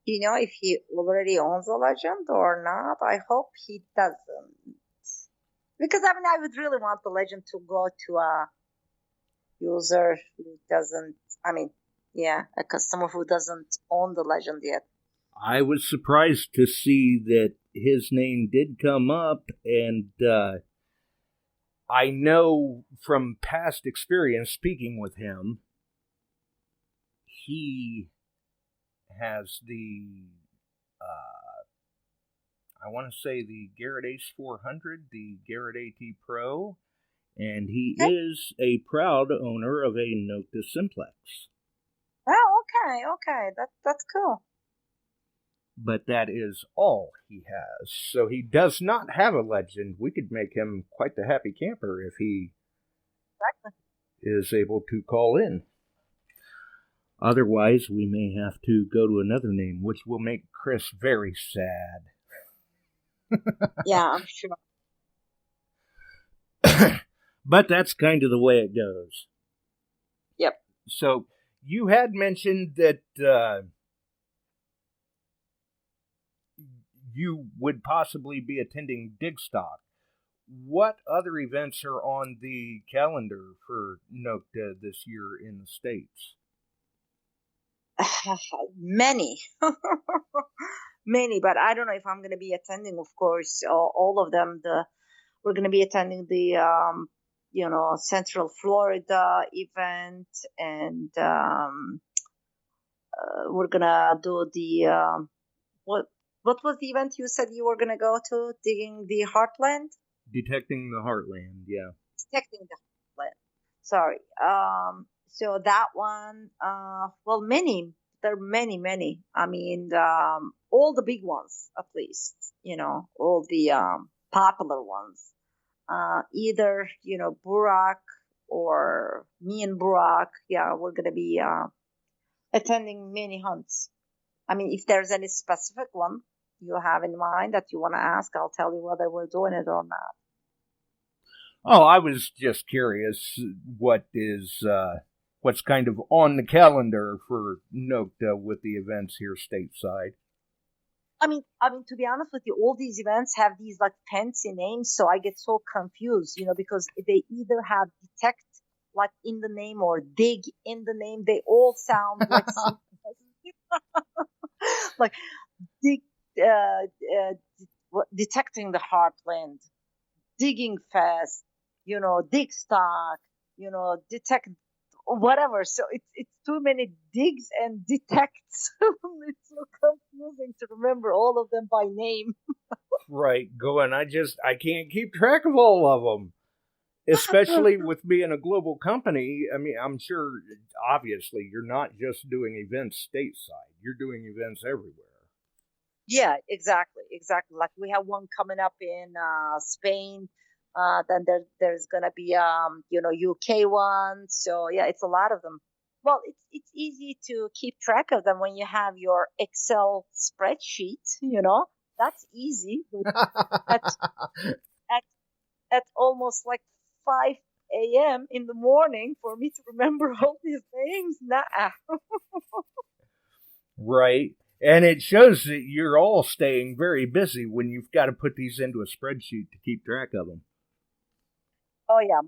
Do you know if he already owns a legend or not? I hope he doesn't. Because, I would really want the legend to go to a user who doesn't, a customer who doesn't own the legend yet. I was surprised to see that his name did come up, and I know from past experience speaking with him, he has the, I want to say the Garrett Ace 400, the Garrett AT Pro, and he is a proud owner of a Nokta Simplex. Oh, okay. That's cool. But that is all he has. So he does not have a legend. We could make him quite the happy camper if he is able to call in. Otherwise, we may have to go to another name, which will make Chris very sad. Yeah, I'm sure. But that's kind of the way it goes. Yep. So you had mentioned that you would possibly be attending Digstock. What other events are on the calendar for Nokta this year in the States? Many. Many, but I don't know if I'm going to be attending, of course, all of them. We're going to be attending the, Central Florida event, and we're going to do the, what was the event you said you were going to go to? Digging the Heartland? Detecting the Heartland, yeah. Detecting the Heartland. Sorry. So that one, many. There are many. All the big ones, at least, all the popular ones. Either, Burak or me and Burak, we're going to be attending many hunts. If there's any specific one you have in mind that you want to ask, I'll tell you whether we're doing it or not. Oh, I was just curious what's kind of on the calendar for Nokta with the events here stateside. To be honest with you, all these events have these like fancy names, so I get so confused, because they either have detect like in the name or dig in the name. They all sound like something Like dig, uh, detecting the heartland, digging fast, dig stock, detect whatever. So it's too many digs and detects. It's so confusing to remember all of them by name. Right, I can't keep track of all of them. Especially with being a global company. I mean, I'm sure, obviously, you're not just doing events stateside. You're doing events everywhere. Yeah, exactly. Like we have one coming up in Spain. Then there's gonna be UK one. So yeah, it's a lot of them. Well, it's easy to keep track of them when you have your Excel spreadsheet. That's easy. At at at almost like 5 a.m. in the morning for me to remember all these names. Nah. Right. And it shows that you're all staying very busy when you've got to put these into a spreadsheet to keep track of them. Oh yeah,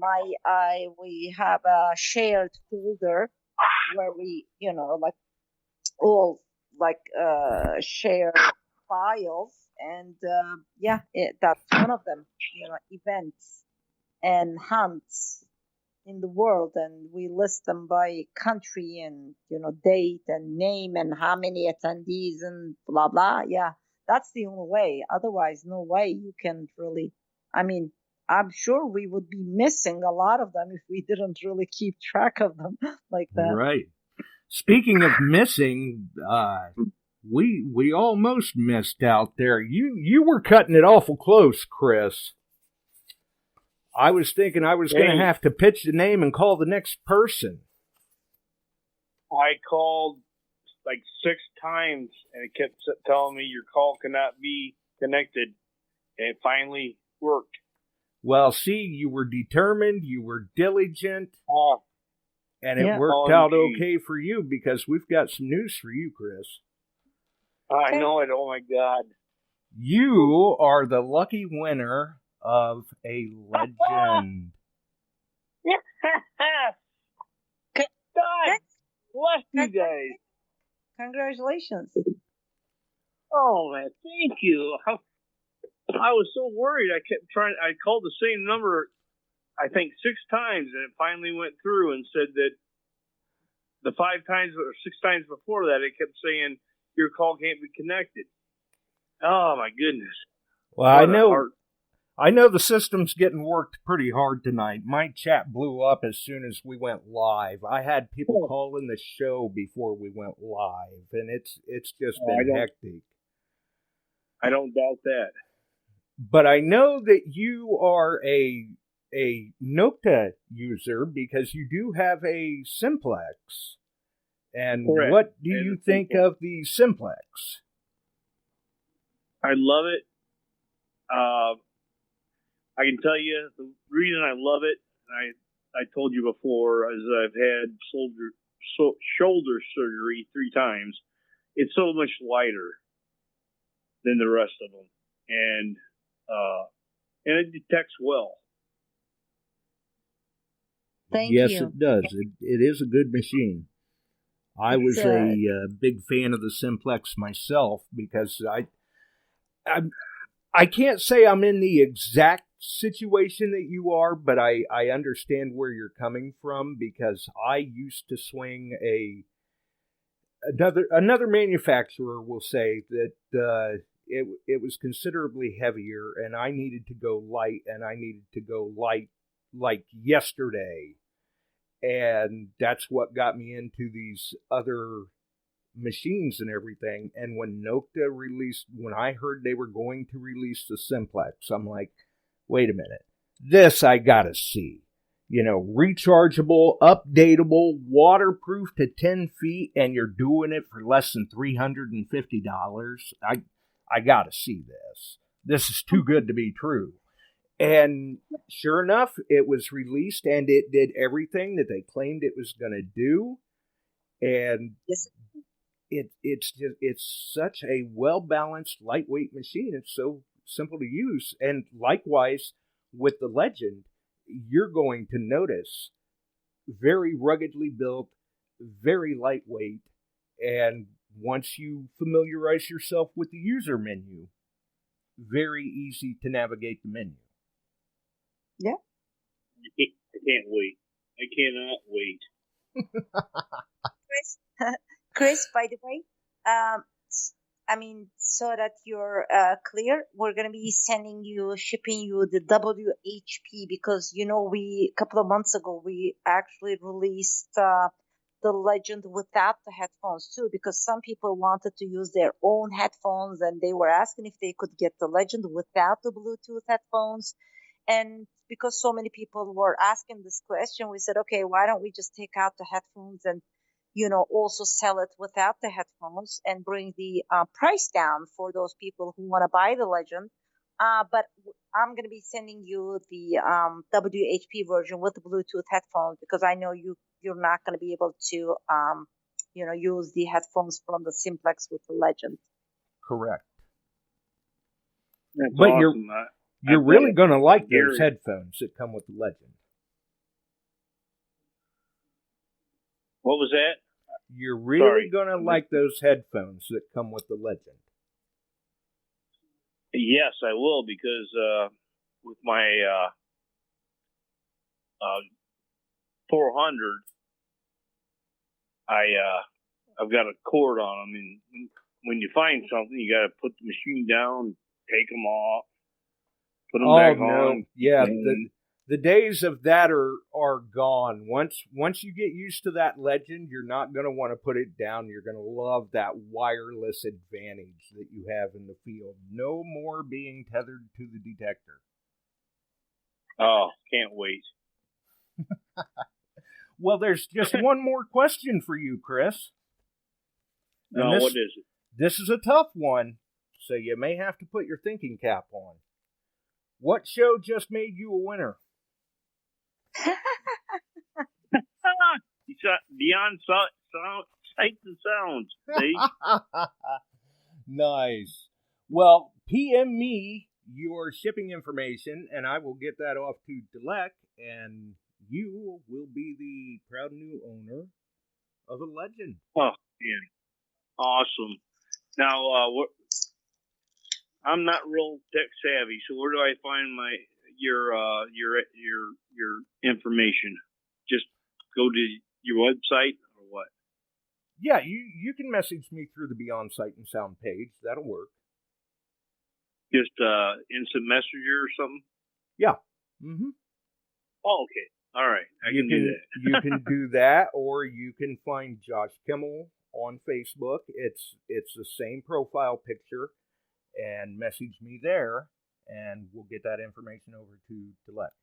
we have a shared folder where we, like all like share files, and that's one of them. Events and hunts in the world, and we list them by country and date and name and how many attendees and blah blah. Yeah, that's the only way. Otherwise, no way you can really. I mean, I'm sure we would be missing a lot of them if we didn't really keep track of them like that. Right. Speaking of missing, we almost missed out there. You were cutting it awful close, Chris. I was thinking I was going to have to pitch the name and call the next person. I called like 6 times, and it kept telling me your call cannot be connected. And it finally worked. Well, see, you were determined, you were diligent, and it worked out okay for you because we've got some news for you, Chris. I know it. Oh, my God. You are the lucky winner of a legend. God bless you guys. Congratulations. Oh, man, thank you. I was so worried. I called the same number, I think 6 times, and it finally went through and said that the 5 times or 6 times before that, it kept saying your call can't be connected. Oh, my goodness. Well, I know the system's getting worked pretty hard tonight. My chat blew up as soon as we went live. I had people calling the show before we went live, and it's just been hectic. I don't doubt that. But I know that you are a Nokta user because you do have a simplex. And correct. What do you think of the simplex? I love it. I can tell you the reason I love it, I told you before, is I've had shoulder surgery 3 times. It's so much lighter than the rest of them, and it detects well. Thank you. Yes, it does. It is a good machine. I was a big fan of the simplex myself because I can't say I'm in the exact situation that you are, but I understand where you're coming from because I used to swing another manufacturer will say that it was considerably heavier and I needed to go light, and I needed to go light like yesterday. And that's what got me into these other machines and everything. And when when I heard they were going to release the simplex, I'm like, wait a minute, this I gotta see. Rechargeable, updatable, waterproof to 10 feet, and you're doing it for less than $350. I gotta see this. This is too good to be true. And sure enough, it was released and it did everything that they claimed it was going to do. And it's such a well-balanced, lightweight machine. It's so simple to use. And likewise, with the Legend, you're going to notice very ruggedly built, very lightweight, and once you familiarize yourself with the user menu, very easy to navigate the menu. Yeah. I can't wait. I cannot wait. Chris, by the way, so that you're clear, we're going to be shipping you the WHP because, a couple of months ago, we actually released the Legend without the headphones too, because some people wanted to use their own headphones and they were asking if they could get the Legend without the Bluetooth headphones. And because so many people were asking this question, we said, okay, why don't we just take out the headphones and, also sell it without the headphones and bring the price down for those people who want to buy the Legend. But I'm going to be sending you the WHP version with the Bluetooth headphones because I know you're not going to be able to, use the headphones from the Simplex with the Legend. Correct. That's but awesome. You're really going to like those headphones that come with the Legend. What was that? You're really going to like those headphones that come with the Legend. Yes, I will, because with my 400, I've got a cord on them, and when you find something, you got to put the machine down, take them off, put them back on. Yeah, the days of that are gone. Once you get used to that Legend, you're not going to want to put it down. You're going to love that wireless advantage that you have in the field. No more being tethered to the detector. Oh, can't wait. Well, there's just one more question for you, Chris. What is it? This is a tough one, so you may have to put your thinking cap on. What show just made you a winner? Beyond sights and sounds. See? Nice. Well, PM me your shipping information, and I will get that off to Dilek, and you will be the proud new owner of a Legend. Oh, yeah. Awesome. Now, I'm not real tech savvy, so where do I find your information? Just go to your website or what? Yeah, you can message me through the Beyond Sight and Sound page. That'll work. Just instant messenger or something? Yeah. Mm-hmm. Oh, okay. All right. I can do that. You can do that, or you can find Josh Kimmel on Facebook. It's the same profile picture, and message me there, and we'll get that information over to Dilek.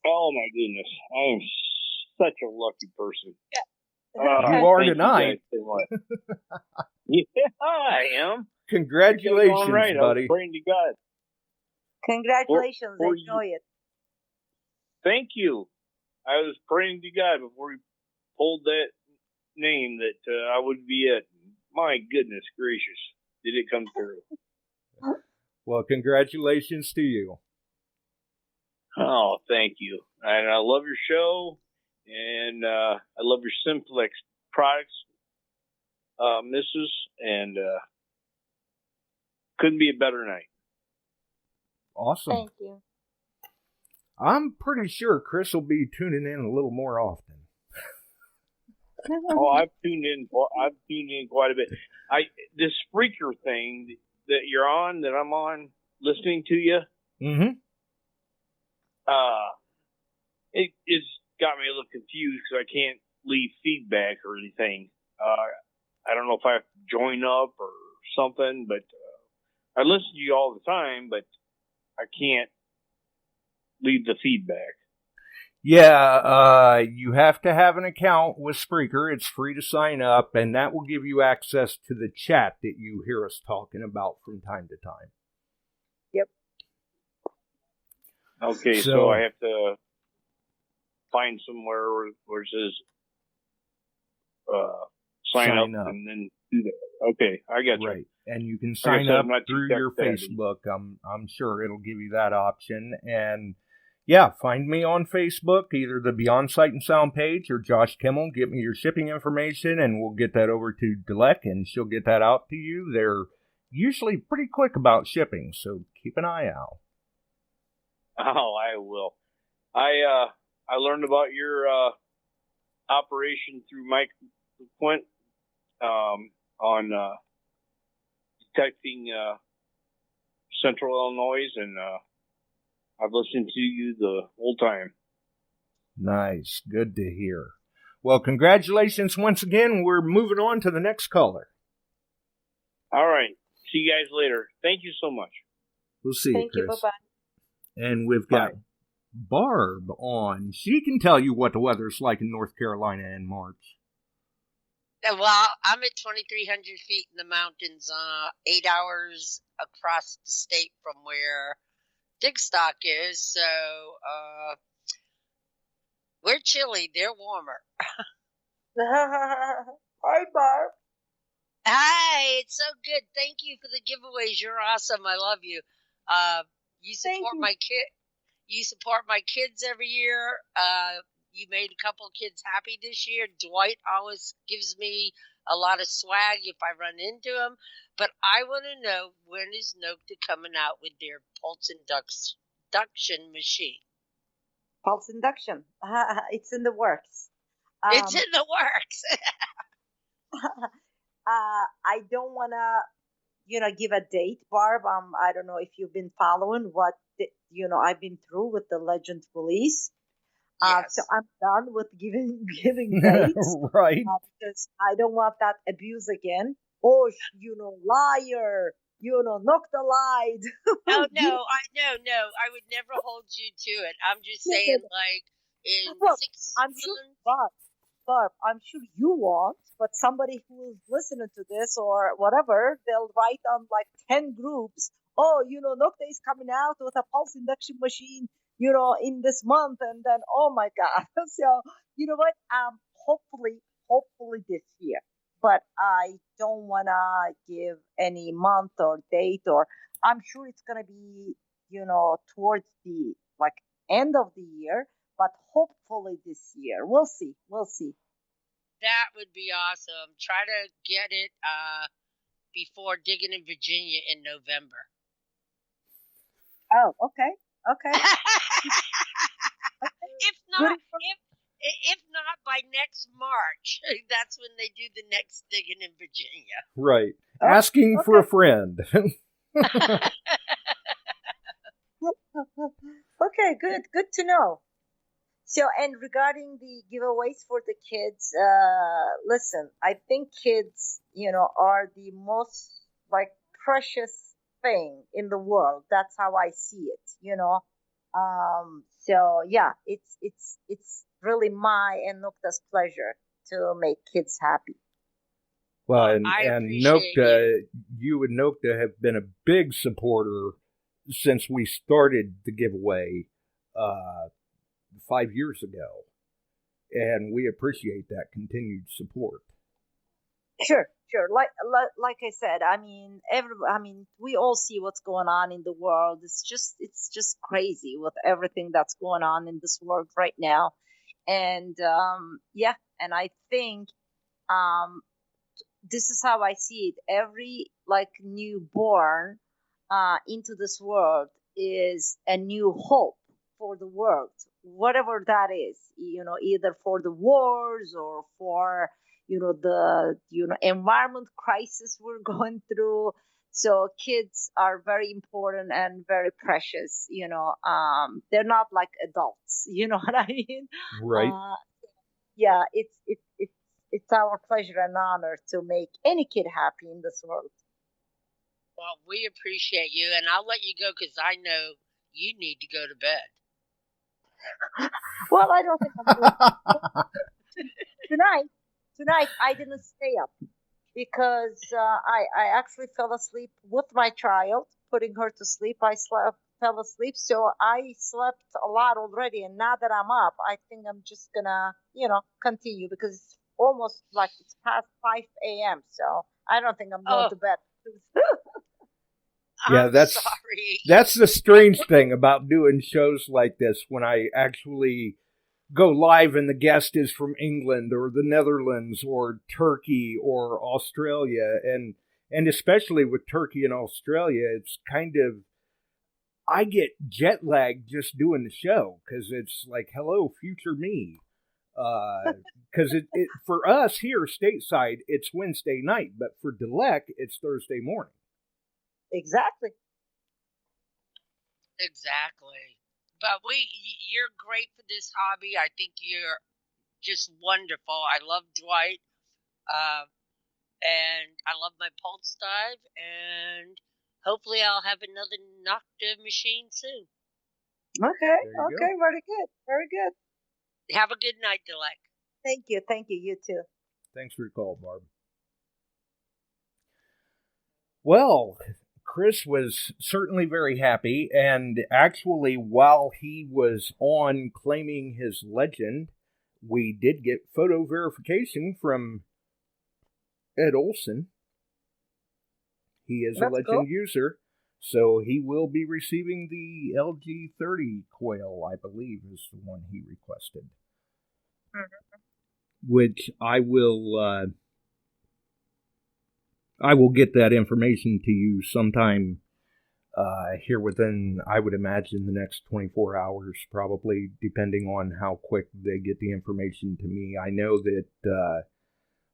Oh, my goodness. I am such a lucky person. Yeah. You are tonight. Yeah, I am. Congratulations, right. buddy. I was praying to God. Congratulations. Enjoy it. Thank you. I was praying to God before he pulled that name that I would be it. My goodness gracious. Did it come through? Well, congratulations to you. Oh, thank you. And I love your show, and I love your Simplex products, Mrs., and couldn't be a better night. Awesome. Thank you. I'm pretty sure Chris will be tuning in a little more often. Oh, I've tuned in quite a bit. This Spreaker thing that you're on, that I'm on, listening to you. Mm-hmm. It's got me a little confused because I can't leave feedback or anything. I don't know if I have to join up or something, but I listen to you all the time, but I can't leave the feedback. Yeah, you have to have an account with Spreaker. It's free to sign up, and that will give you access to the chat that you hear us talking about from time to time. Yep. Okay, so I have to find somewhere where it says sign up and then do that. Okay, I got you. Right, and you can sign up through your Facebook. I'm sure it'll give you that option, and Yeah, find me on Facebook, either the Beyond Sight and Sound page or Josh Kimmel. Get me your shipping information, and we'll get that over to Dilek, and she'll get that out to you. They're usually pretty quick about shipping, so keep an eye out. Oh, I will. I learned about your operation through Mike Quint on detecting Central Illinois, and I've listened to you the whole time. Nice. Good to hear. Well, congratulations once again. We're moving on to the next caller. All right. See you guys later. Thank you so much. We'll see you, Thank Chris. you. Bye-bye. And we've got Barb on. She can tell you what the weather's like in North Carolina in March. Well, I'm at 2,300 feet in the mountains, 8 hours across the state from where Digstock is, so we're chilly. They're warmer. Hi, Barb. Hi, it's so good. Thank you for the giveaways. You're awesome. I love you. You support my kid. You support my kids every year. You made a couple kids happy this year. Dwight always gives me a lot of swag if I run into him. But I want to know, when is Nokta coming out with their pulse induction machine? Pulse induction. It's in the works. It's in the works. I don't want to, give a date, Barb. I don't know if you've been following what, I've been through with the Legend release. Yes. So I'm done with giving dates. Right. Because I don't want that abuse again. Oh, liar. Nokta lied. No, I would never hold you to it. I'm just saying, like, in 6 months. Sure, Barb, I'm sure you won't, but somebody who's listening to this or whatever, they'll write on like 10 groups. Oh, Nokta is coming out with a pulse induction machine, in this month, and then, oh my God. So, you know what? Hopefully this year. But I don't want to give any month or date, or I'm sure it's going to be, towards the end of the year, but hopefully this year. We'll see. That would be awesome. Try to get it before digging in Virginia in November. Oh, okay. If not by next March, that's when they do the next digging in Virginia. Right. Asking for a friend. Okay, good to know. So, and regarding the giveaways for the kids, listen, I think kids, are the most precious thing in the world. That's how I see it, So yeah, it's really my and Nokta's pleasure to make kids happy. Well, and Nokta, you and Nokta have been a big supporter since we started the giveaway 5 years ago, and we appreciate that continued support. Sure. Like I said, we all see what's going on in the world. It's just crazy with everything that's going on in this world right now, and and I think this is how I see it. Every newborn into this world is a new hope for the world, whatever that is, either for the wars or for, the, environment crisis we're going through. So kids are very important and very precious, they're not like adults, you know what I mean? Right. Yeah, it's our pleasure and honor to make any kid happy in this world. Well, we appreciate you, and I'll let you go because I know you need to go to bed. Well, I don't think I'm going Tonight, I didn't stay up because I actually fell asleep with my child, putting her to sleep. I fell asleep, so I slept a lot already. And now that I'm up, I think I'm just gonna, continue because it's almost it's past 5 a.m. So I don't think I'm going to bed. Yeah, I'm that's sorry. that's the strange thing about doing shows like this when I actually go live and the guest is from England or the Netherlands or Turkey or Australia, and especially with Turkey and Australia, it's kind of, I get jet lag just doing the show because it's like, hello, future me. Because it for us here stateside, it's Wednesday night, but for Dilek, it's Thursday morning. Exactly. Exactly. But you're great for this hobby. I think you're just wonderful. I love Dwight, and I love my pulse dive, and hopefully I'll have another Nokta machine soon. Okay, very good, very good. Have a good night, Dilek. Thank you, you too. Thanks for your call, Barb. Well, Chris was certainly very happy, and actually, while he was on claiming his legend, we did get photo verification from Ed Olson. He is a legend user, so he will be receiving the LG30 coil, I believe, is the one he requested. Mm-hmm. Which I will get that information to you sometime here within, I would imagine, the next 24 hours, probably, depending on how quick they get the information to me. I know that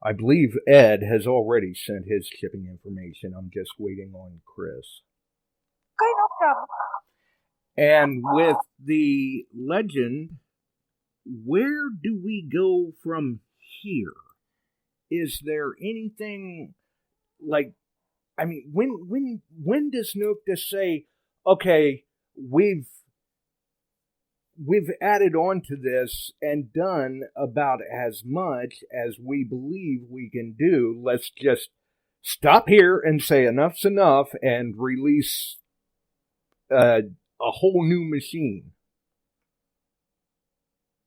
I believe Ed has already sent his shipping information. I'm just waiting on Chris. Okay, no problem. And with the legend, where do we go from here? Is there anything like, I mean, when does Nokta say, okay, we've added on to this and done about as much as we believe we can do. Let's just stop here and say enough's enough and release a whole new machine.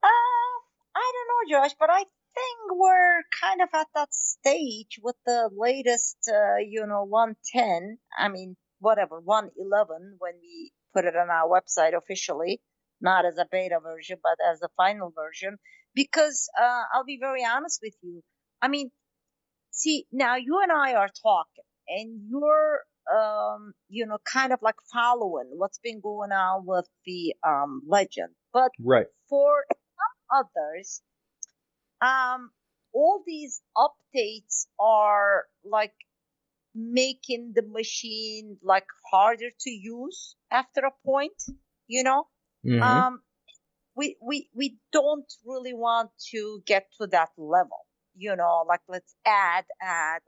I don't know, Josh, but I think we're kind of at that stage with the latest, 110. I mean, whatever, 111 when we put it on our website officially, not as a beta version, but as the final version. Because I'll be very honest with you. I mean, see, now you and I are talking, and you're, kind of like following what's been going on with the legend. But right. For some others, all these updates are like making the machine like harder to use after a point, Mm-hmm. We don't really want to get to that level, like let's add. I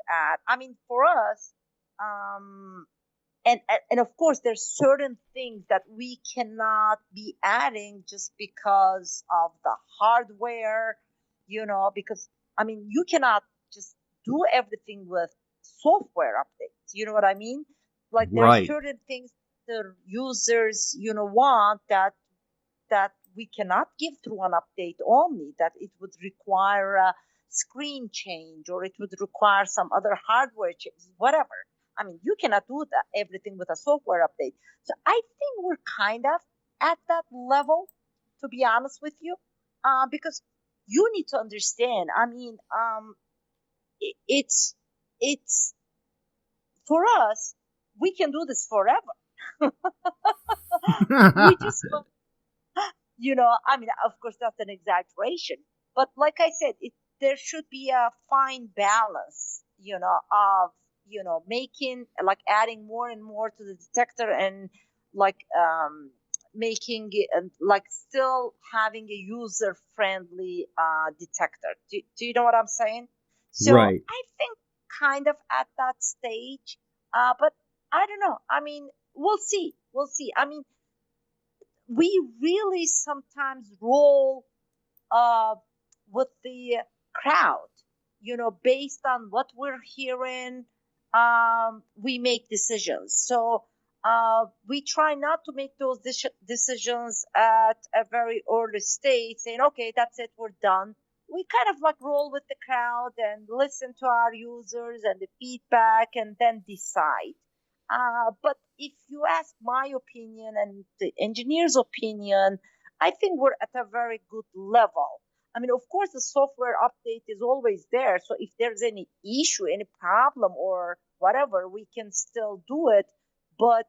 mean, for us, and of course there's certain things that we cannot be adding just because of the hardware, because I mean, you cannot just do everything with software updates. You know what I mean? Like there are certain things the users, want that we cannot give through an update only, that it would require a screen change or it would require some other hardware change, whatever. I mean, you cannot do that everything with a software update. So I think we're kind of at that level, to be honest with you, because you need to understand. I mean, it's for us. We can do this forever. We just, I mean, of course, that's an exaggeration, but like I said, there should be a fine balance, of making, like, adding more and more to the detector and like making it like still having a user friendly detector. Do you know what I'm saying? So right. I think kind of at that stage, but I don't know. I mean, we'll see. I mean, we really sometimes roll with the crowd, based on what we're hearing. We make decisions. So we try not to make those decisions at a very early stage, saying, okay, that's it, we're done. We kind of like roll with the crowd and listen to our users and the feedback and then decide. But if you ask my opinion and the engineer's opinion, I think we're at a very good level. I mean, of course, the software update is always there. So if there's any issue, any problem, or whatever, we can still do it. But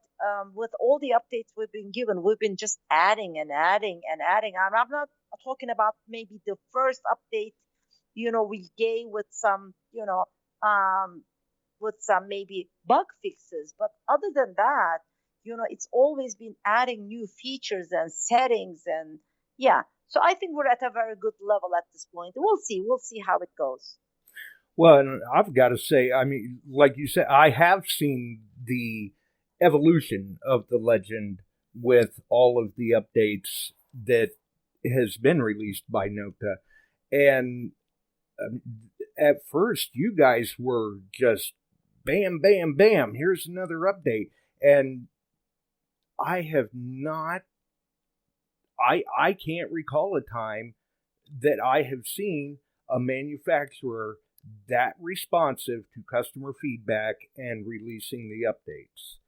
with all the updates we've been given, we've been just adding and adding and adding. And I'm not talking about maybe the first update, we gave with some, with some maybe bug fixes. But other than that, it's always been adding new features and settings. And yeah, so I think we're at a very good level at this point. We'll see. We'll see how it goes. Well, and I've got to say, I mean, like you said, I have seen the evolution of the Legend with all of the updates that has been released by Nokta. And at first, you guys were just bam, bam, bam, here's another update. And I have not, I can't recall a time that I have seen a manufacturer that responsive to customer feedback and releasing the updates,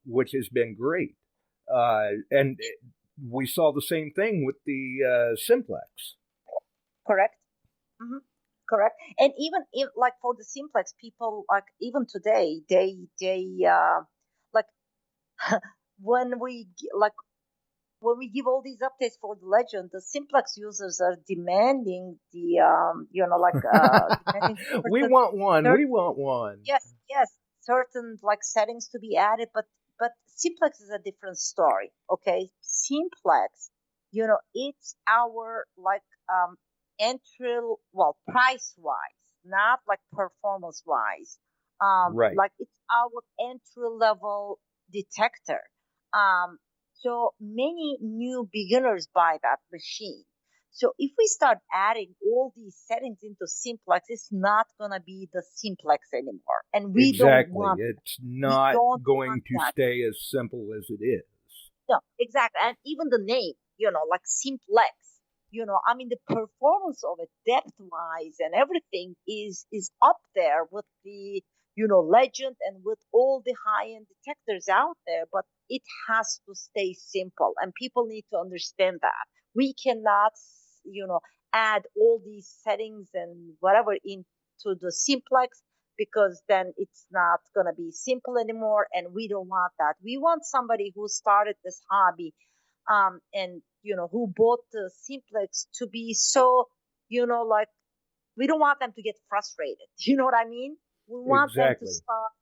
which has been great. And we saw the same thing with the Simplex. Correct. Mm-hmm. Correct. And even if, like, for the Simplex, people, like, even today, they like, when we give all these updates for the Legend, the Simplex users are demanding the, demanding we want one. Yes, certain like settings to be added, but Simplex is a different story. Okay, Simplex, it's our like price wise, not like performance wise. Right. Like it's our entry level detector. So many new beginners buy that machine. So if we start adding all these settings into Simplex, it's not going to be the Simplex anymore. And we don't want it's not going to stay as simple as it is. No, exactly. And even the name, like Simplex, I mean, the performance of it, depth-wise and everything is up there with the, Legend and with all the high-end detectors out there, but it has to stay simple, and people need to understand that. We cannot, add all these settings and whatever into the Simplex, because then it's not going to be simple anymore, and we don't want that. We want somebody who started this hobby and who bought the Simplex to be so, like, we don't want them to get frustrated. You know what I mean? We want them to start,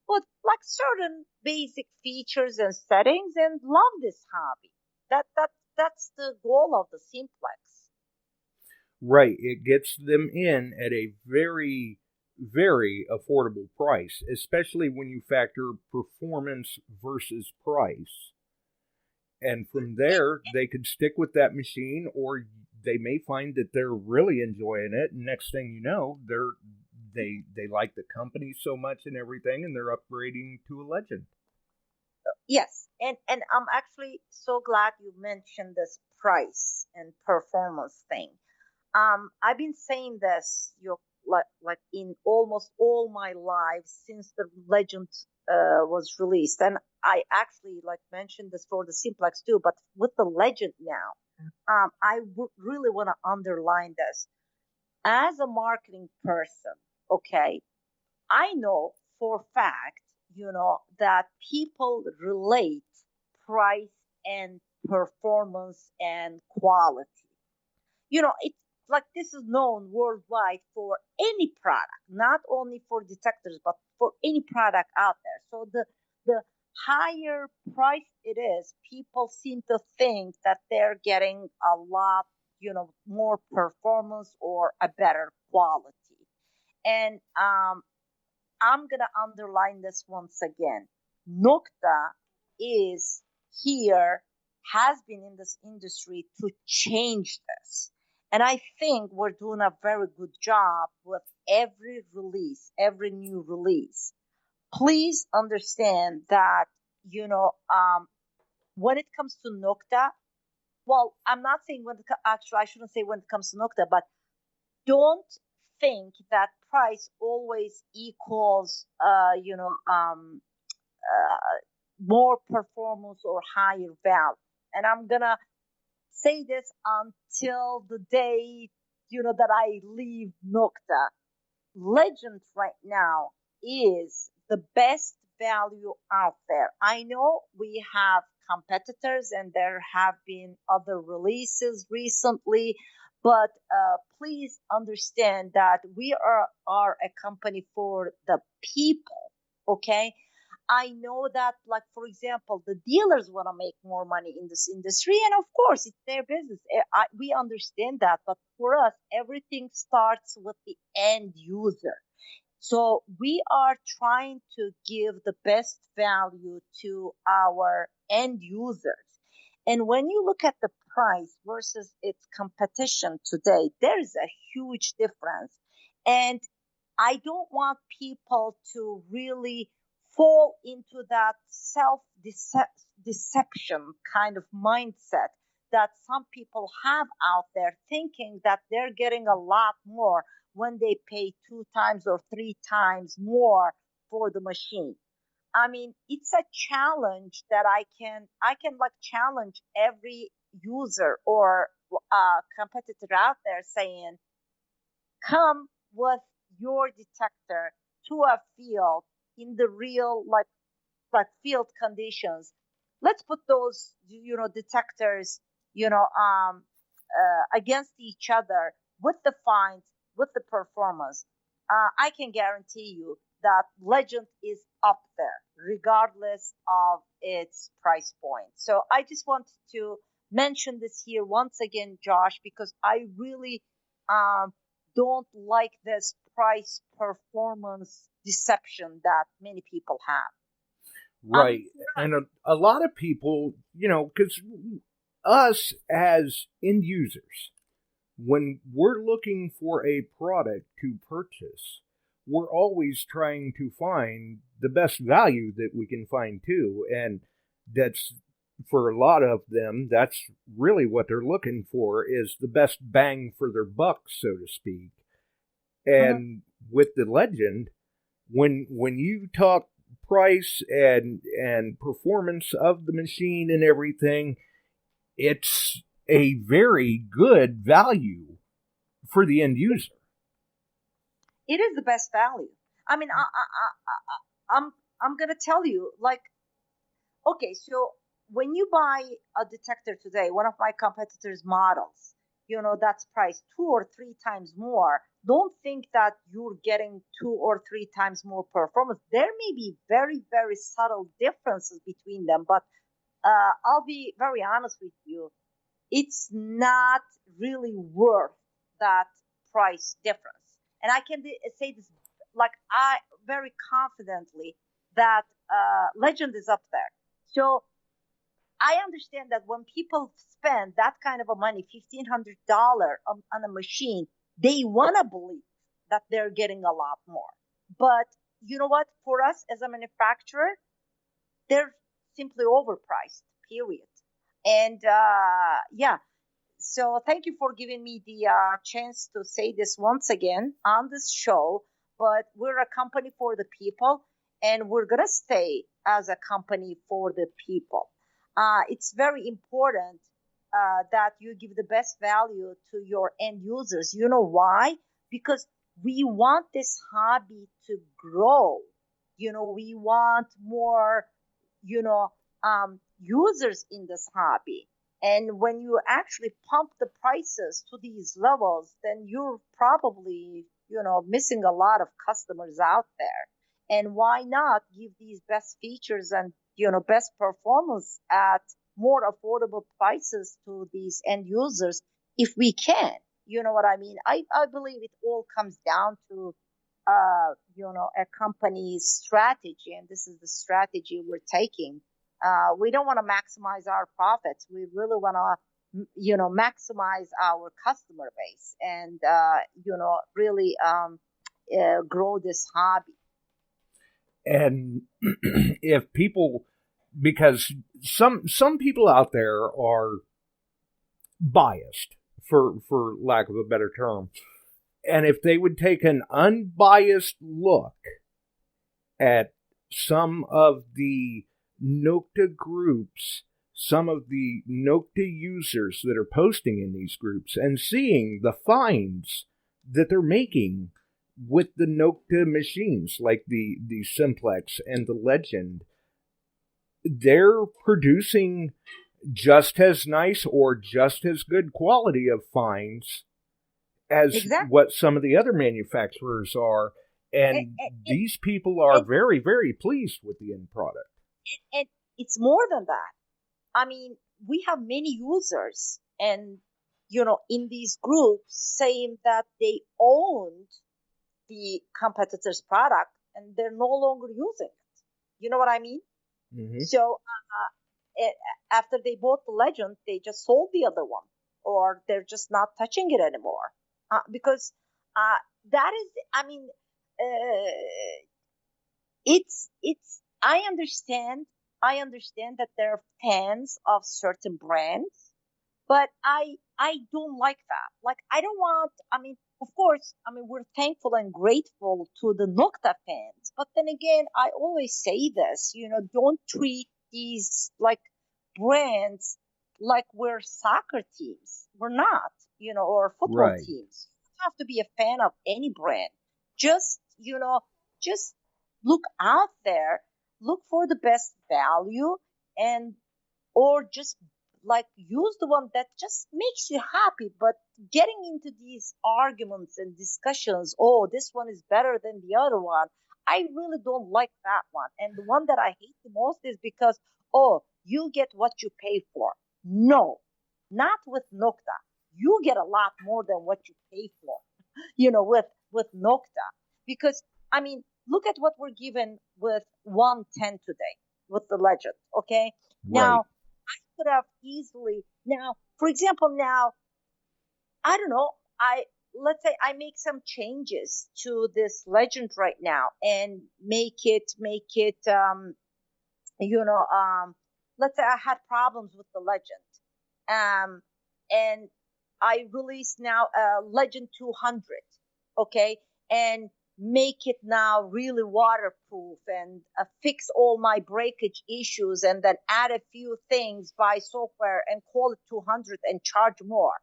with like certain basic features and settings and love this hobby. That's the goal of the Simplex. Right. It gets them in at a very, very affordable price, especially when you factor performance versus price. And from there, they could stick with that machine, or they may find that they're really enjoying it. And next thing you know, they like the company so much and everything, and they're upgrading to a Legend. Yes, and I'm actually so glad you mentioned this price and performance thing. I've been saying this, like in almost all my life since the Legend was released, and I actually like mentioned this for the Simplex too, but with the Legend now, I really want to underline this. As a marketing person, okay, I know for fact, that people relate price and performance and quality. It's like this is known worldwide for any product, not only for detectors, but for any product out there. So the higher price it is, people seem to think that they're getting a lot, more performance or a better quality. And I'm going to underline this once again. Nokta is here, has been in this industry to change this. And I think we're doing a very good job with every release, every new release. Please understand that, when it comes to Nokta, well, I'm not saying actually, I shouldn't say when it comes to Nokta, but don't think that price always equals, more performance or higher value. And I'm gonna say this until the day, that I leave Nokta. Legend right now is the best value out there. I know we have competitors and there have been other releases recently, but please understand that we are a company for the people, okay? I know that, like, for example, the dealers want to make more money in this industry, and of course, it's their business. We understand that, but for us, everything starts with the end user. So we are trying to give the best value to our end users. And when you look at the price versus its competition today, there is a huge difference. And I don't want people to really fall into that self-deception kind of mindset that some people have out there, thinking that they're getting a lot more when they pay 2 times or 3 times more for the machine. I mean, it's a challenge that I can like challenge every user or competitor out there, saying, come with your detector to a field in the real like field conditions. Let's put those detectors against each other with the finds, with the performance. I can guarantee you that Legend is up there regardless of its price point. So I just wanted to mention this here once again, Josh, because I really don't like this price performance deception that many people have. Right. And a lot of people, because us as end users, when we're looking for a product to purchase, we're always trying to find the best value that we can find too. And that's, for a lot of them, that's really what they're looking for, is the best bang for their buck, so to speak. And with the Legend, when you talk price and performance of the machine and everything, it's a very good value for the end user. It is the best value. I mean, I'm gonna tell you, like, okay, so when you buy a detector today, one of my competitors' models, that's priced 2 or 3 times more, don't think that you're getting 2 or 3 times more performance. There may be very, very subtle differences between them, but I'll be very honest with you, it's not really worth that price difference. And I can say this, like, I very confidently that Legend is up there. So I understand that when people spend that kind of a money, $1,500 on a machine, they want to believe that they're getting a lot more. But you know what? For us as a manufacturer, they're simply overpriced, period. And yeah, so thank you for giving me the chance to say this once again on this show. But we're a company for the people, and we're going to stay as a company for the people. It's very important that you give the best value to your end users. You know why? Because we want this hobby to grow. We want more, users in this hobby. And when you actually pump the prices to these levels, then you're probably, missing a lot of customers out there. And why not give these best features and, best performance at more affordable prices to these end users if we can? You know what I mean? I believe it all comes down to, a company's strategy. And this is the strategy we're taking. We don't want to maximize our profits. We really want to, maximize our customer base and, really grow this hobby. And if people, because some people out there are biased, for lack of a better term, and if they would take an unbiased look at some of the Nokta groups, some of the Nokta users that are posting in these groups and seeing the finds that they're making with the Nokta machines, like the Simplex and the Legend. They're producing just as nice or just as good quality of finds as what some of the other manufacturers are. And these people are very, very pleased with the end product. And it's more than that. I mean, we have many users and, in these groups saying that they owned the competitor's product and they're no longer using it. You know what I mean? Mm-hmm. So after they bought the Legend, they just sold the other one, or they're just not touching it anymore. Because that is, I mean, it's. I understand that there are fans of certain brands, but I don't like that. Like, I don't want. I mean, of course, we're thankful and grateful to the Nokta fans, but then again, I always say this. Don't treat these like brands like we're soccer teams. We're not. Or football teams. You don't have to be a fan of any brand. Just look out there, look for the best value, or just like use the one that just makes you happy. But getting into these arguments and discussions, oh, this one is better than the other one, I really don't like that one. And the one that I hate the most is because, oh, you get what you pay for. No, not with Nokta. You get a lot more than what you pay for, with Nokta. Because, look at what we're given with 110 today, with the Legend, okay? Right. Now, I could have easily, for example, I don't know, let's say I make some changes to this Legend right now and make it, let's say I had problems with the Legend. And I released now a Legend 200, okay? And make it now really waterproof and fix all my breakage issues, and then add a few things by software and call it 200 and charge more.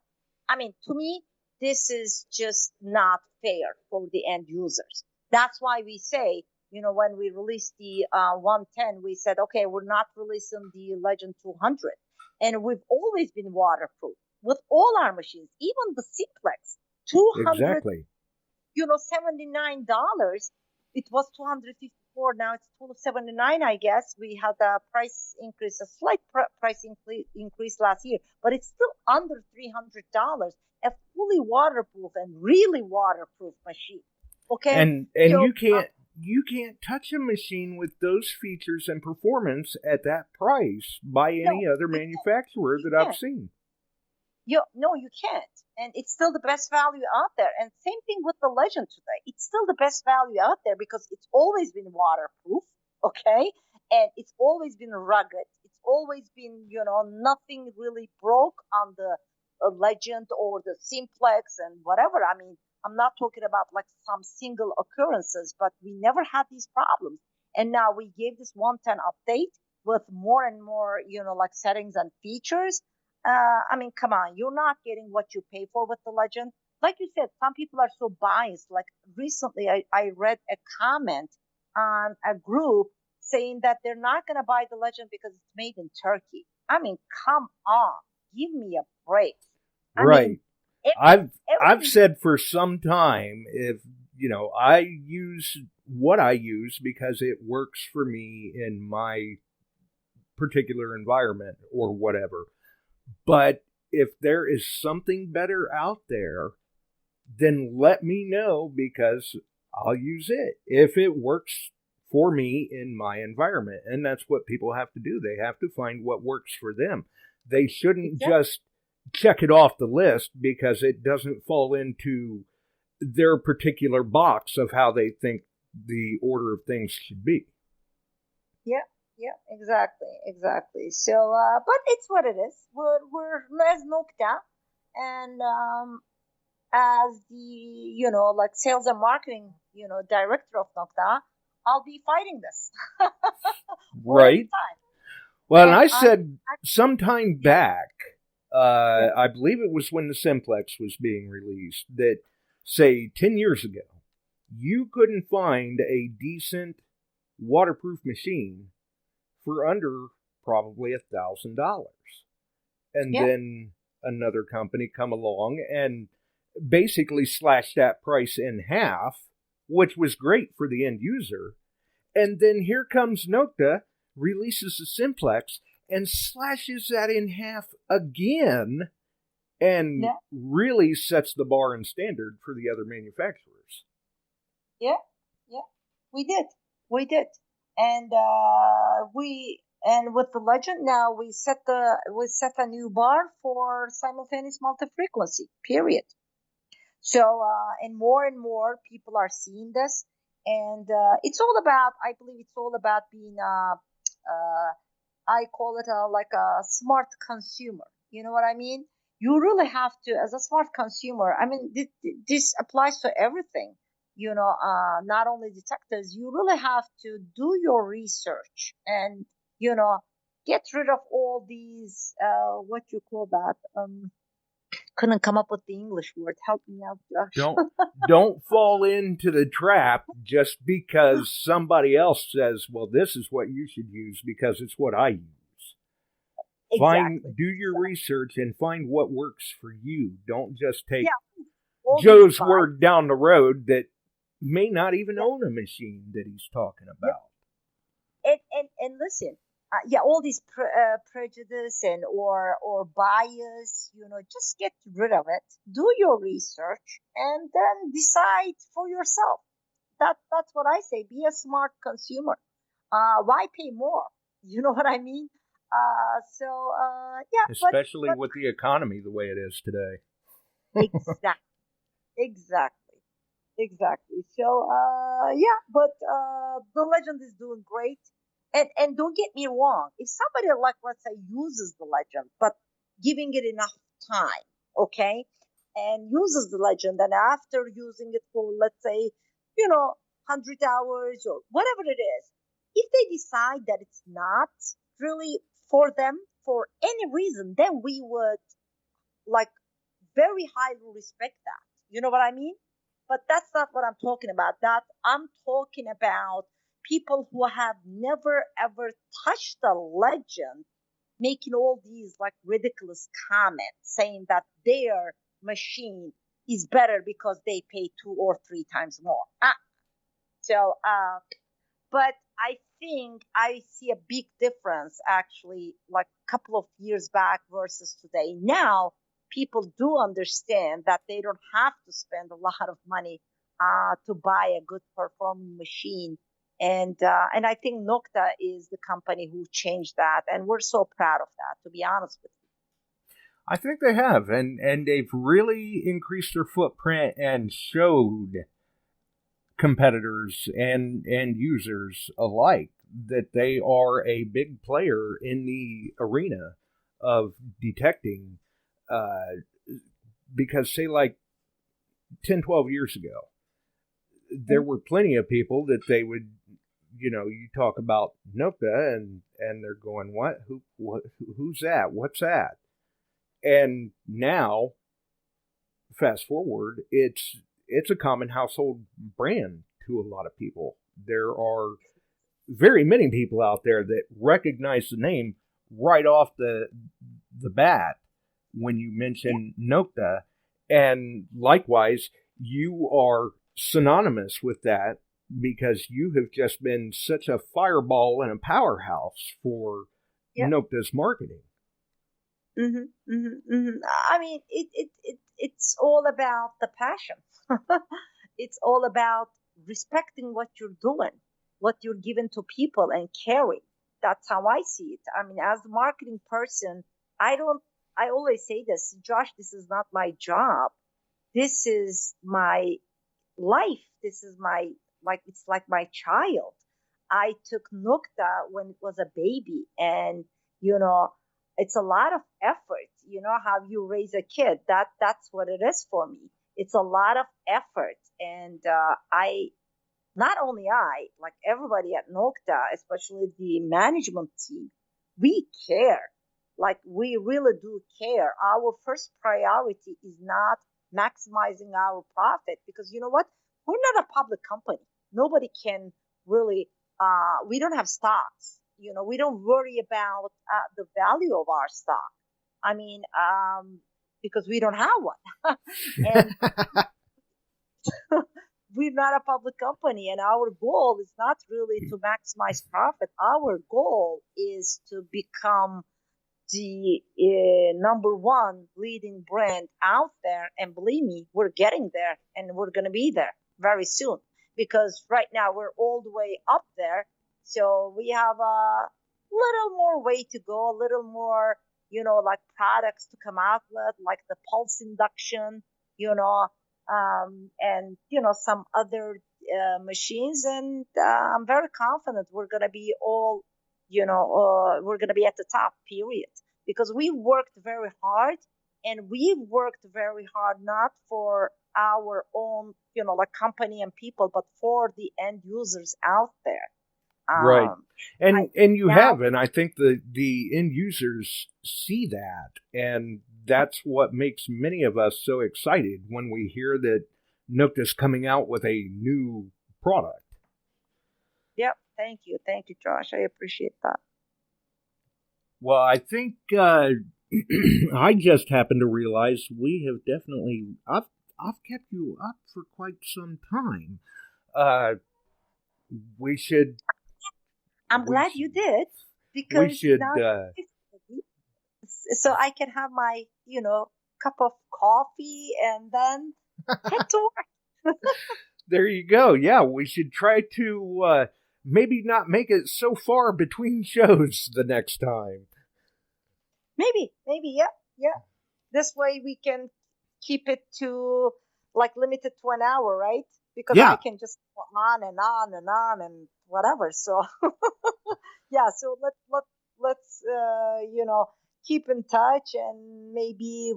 To me, this is just not fair for the end users. That's why we say, when we released the 110, we said, okay, we're not releasing the Legend 200. And we've always been waterproof with all our machines, even the Simplex. 200. Exactly. $79. It was $254. Now it's $279. I guess we had a price increase, a slight price increase last year, but it's still under $300. A fully waterproof and really waterproof machine. Okay, and you can't touch a machine with those features and performance at that price by any other manufacturer that I've seen. No, you can't. And it's still the best value out there. And same thing with the Legend today. It's still the best value out there because it's always been waterproof, okay? And it's always been rugged. It's always been, nothing really broke on the Legend or the Simplex and whatever. I'm not talking about like some single occurrences, but we never had these problems. And now we gave this 110 update with more and more, like settings and features. Come on, you're not getting what you pay for with the Legend. Like you said, some people are so biased. Like recently, I read a comment on a group saying that they're not going to buy the Legend because it's made in Turkey. Come on, give me a break. Right. I've said for some time, if I use what I use because it works for me in my particular environment or whatever. But if there is something better out there, then let me know because I'll use it if it works for me in my environment. And that's what people have to do. They have to find what works for them. They shouldn't just check it off the list because it doesn't fall into their particular box of how they think the order of things should be. Yeah, exactly. So, but it's what it is. We're as Nokta, and as the like sales and marketing director of Nokta, I'll be fighting this. Right. Well, and I said sometime Yeah. back, I believe it was when the Simplex was being released, that, say, 10 years ago, you couldn't find a decent waterproof machine for under probably $1,000. And then another company come along and basically slashed that price in half, which was great for the end user. And then here comes Nokta, releases the Simplex, and slashes that in half again, and really sets the bar and standard for the other manufacturers. Yeah, we did, and with the Legend now we set a new bar for simultaneous multi-frequency. Period. So and more people are seeing this, and it's all about. I believe it's all about being I call it like a smart consumer. You know what I mean? You really have to, as a smart consumer. I mean, this applies to everything. Not only detectors. You really have to do your research and get rid of all these what you call that. Couldn't come up with the English word. Help me out, Josh. Don't fall into the trap just because somebody else says, well, this is what you should use because it's what I use. Exactly. Do your research and find what works for you. Don't just take all Joe's word down the road that may not even own a machine that he's talking about. And listen, all these prejudice and or bias, just get rid of it. Do your research and then decide for yourself. That's what I say. Be a smart consumer. Why pay more? You know what I mean? Especially with the economy the way it is today. Exactly. So but the Legend is doing great. And don't get me wrong, if somebody, like, let's say, uses the Legend, but giving it enough time, okay, and uses the Legend, and after using it for, let's say, 100 hours or whatever it is, if they decide that it's not really for them for any reason, then we would, like, very highly respect that. You know what I mean? But that's not what I'm talking about. I'm talking about people who have never ever touched a Legend, making all these like ridiculous comments saying that their machine is better because they pay 2 or 3 times more. But I think I see a big difference actually, like a couple of years back versus today. Now people do understand that they don't have to spend a lot of money to buy a good performing machine. And I think Nokta is the company who changed that, and we're so proud of that, to be honest with you. I think they have, and they've really increased their footprint and showed competitors and users alike that they are a big player in the arena of detecting. Because, say, like 10, 12 years ago, there were plenty of people that they would, you talk about Nokta and they're going, what? Who's that? What's that? And now, fast forward, it's a common household brand to a lot of people. There are very many people out there that recognize the name right off the bat when you mention Nokta, and likewise, you are synonymous with that because you have just been such a fireball and a powerhouse for Nokta's marketing. I mean, it's all about the passion. It's all about respecting what you're doing, what you're giving to people, and caring. That's how I see it. I mean, as a marketing person, I always say this, Josh, this is not my job. This is my life. This is it's like my child. I took Nokta when it was a baby, and, it's a lot of effort. You know how you raise a kid. That's what it is for me. It's a lot of effort. And I not only I, like everybody at Nokta, especially the management team, we care. Like we really do care. Our first priority is not maximizing our profit because you know what? We're not a public company. Nobody can really, we don't have stocks. You know, we don't worry about the value of our stock. I mean, because we don't have one. And we're not a public company, and our goal is not really to maximize profit. Our goal is to become the number one leading brand out there. And believe me, we're getting there, and we're going to be there very soon. Because right now we're all the way up there, so we have a little more way to go, a little more, you know, like products to come out with, like the pulse induction, you know, and you know some other machines, and I'm very confident we're gonna be all, you know, we're gonna be at the top. Period. Because we worked very hard, and we worked very hard not for our own, you know, like company and people, but for the end users out there. Right. And you have, and I think the end users see that, and that's what makes many of us so excited when we hear that Nokta's coming out with a new product. Yep. Thank you, Josh. I appreciate that. Well, I think I just happened to realize we have definitely I've kept you up for quite some time. We should. I'm glad you did, because we should. So I can have my, you know, cup of coffee and then head to work. There you go. Yeah, we should try to maybe not make it so far between shows the next time. Maybe, yeah. This way we can keep it to like limited to an hour, right? Because I can just go on and on and on and whatever. So yeah, so let's you know, keep in touch, and maybe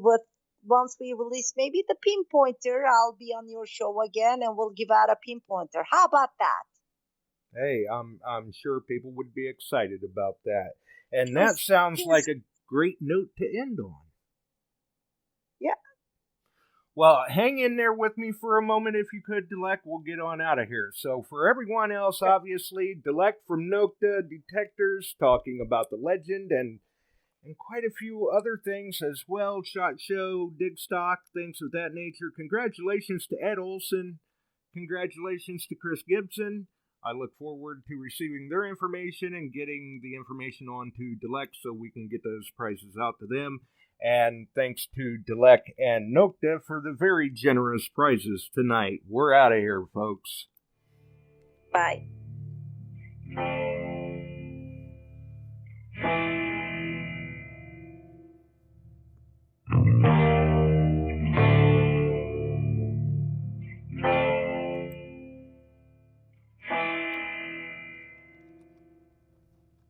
once we release maybe the pinpointer, I'll be on your show again and we'll give out a pinpointer. How about that? Hey, I'm sure people would be excited about that. And that sounds like a great note to end on. Yeah. Well, hang in there with me for a moment if you could, Dilek. We'll get on out of here. So for everyone else, obviously, Dilek from Nokta, DETECTEES, talking about the legend and quite a few other things as well. SHOT Show, Dig Stock, things of that nature. Congratulations to Ed Olson. Congratulations to Chris Gibson. I look forward to receiving their information and getting the information on to Dilek so we can get those prices out to them. And thanks to Dilek and Nokta for the very generous prizes tonight. We're out of here, folks. Bye.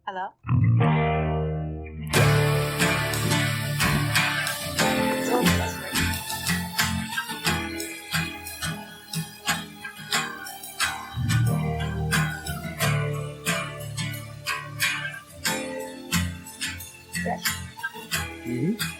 Hello? Mm-hmm.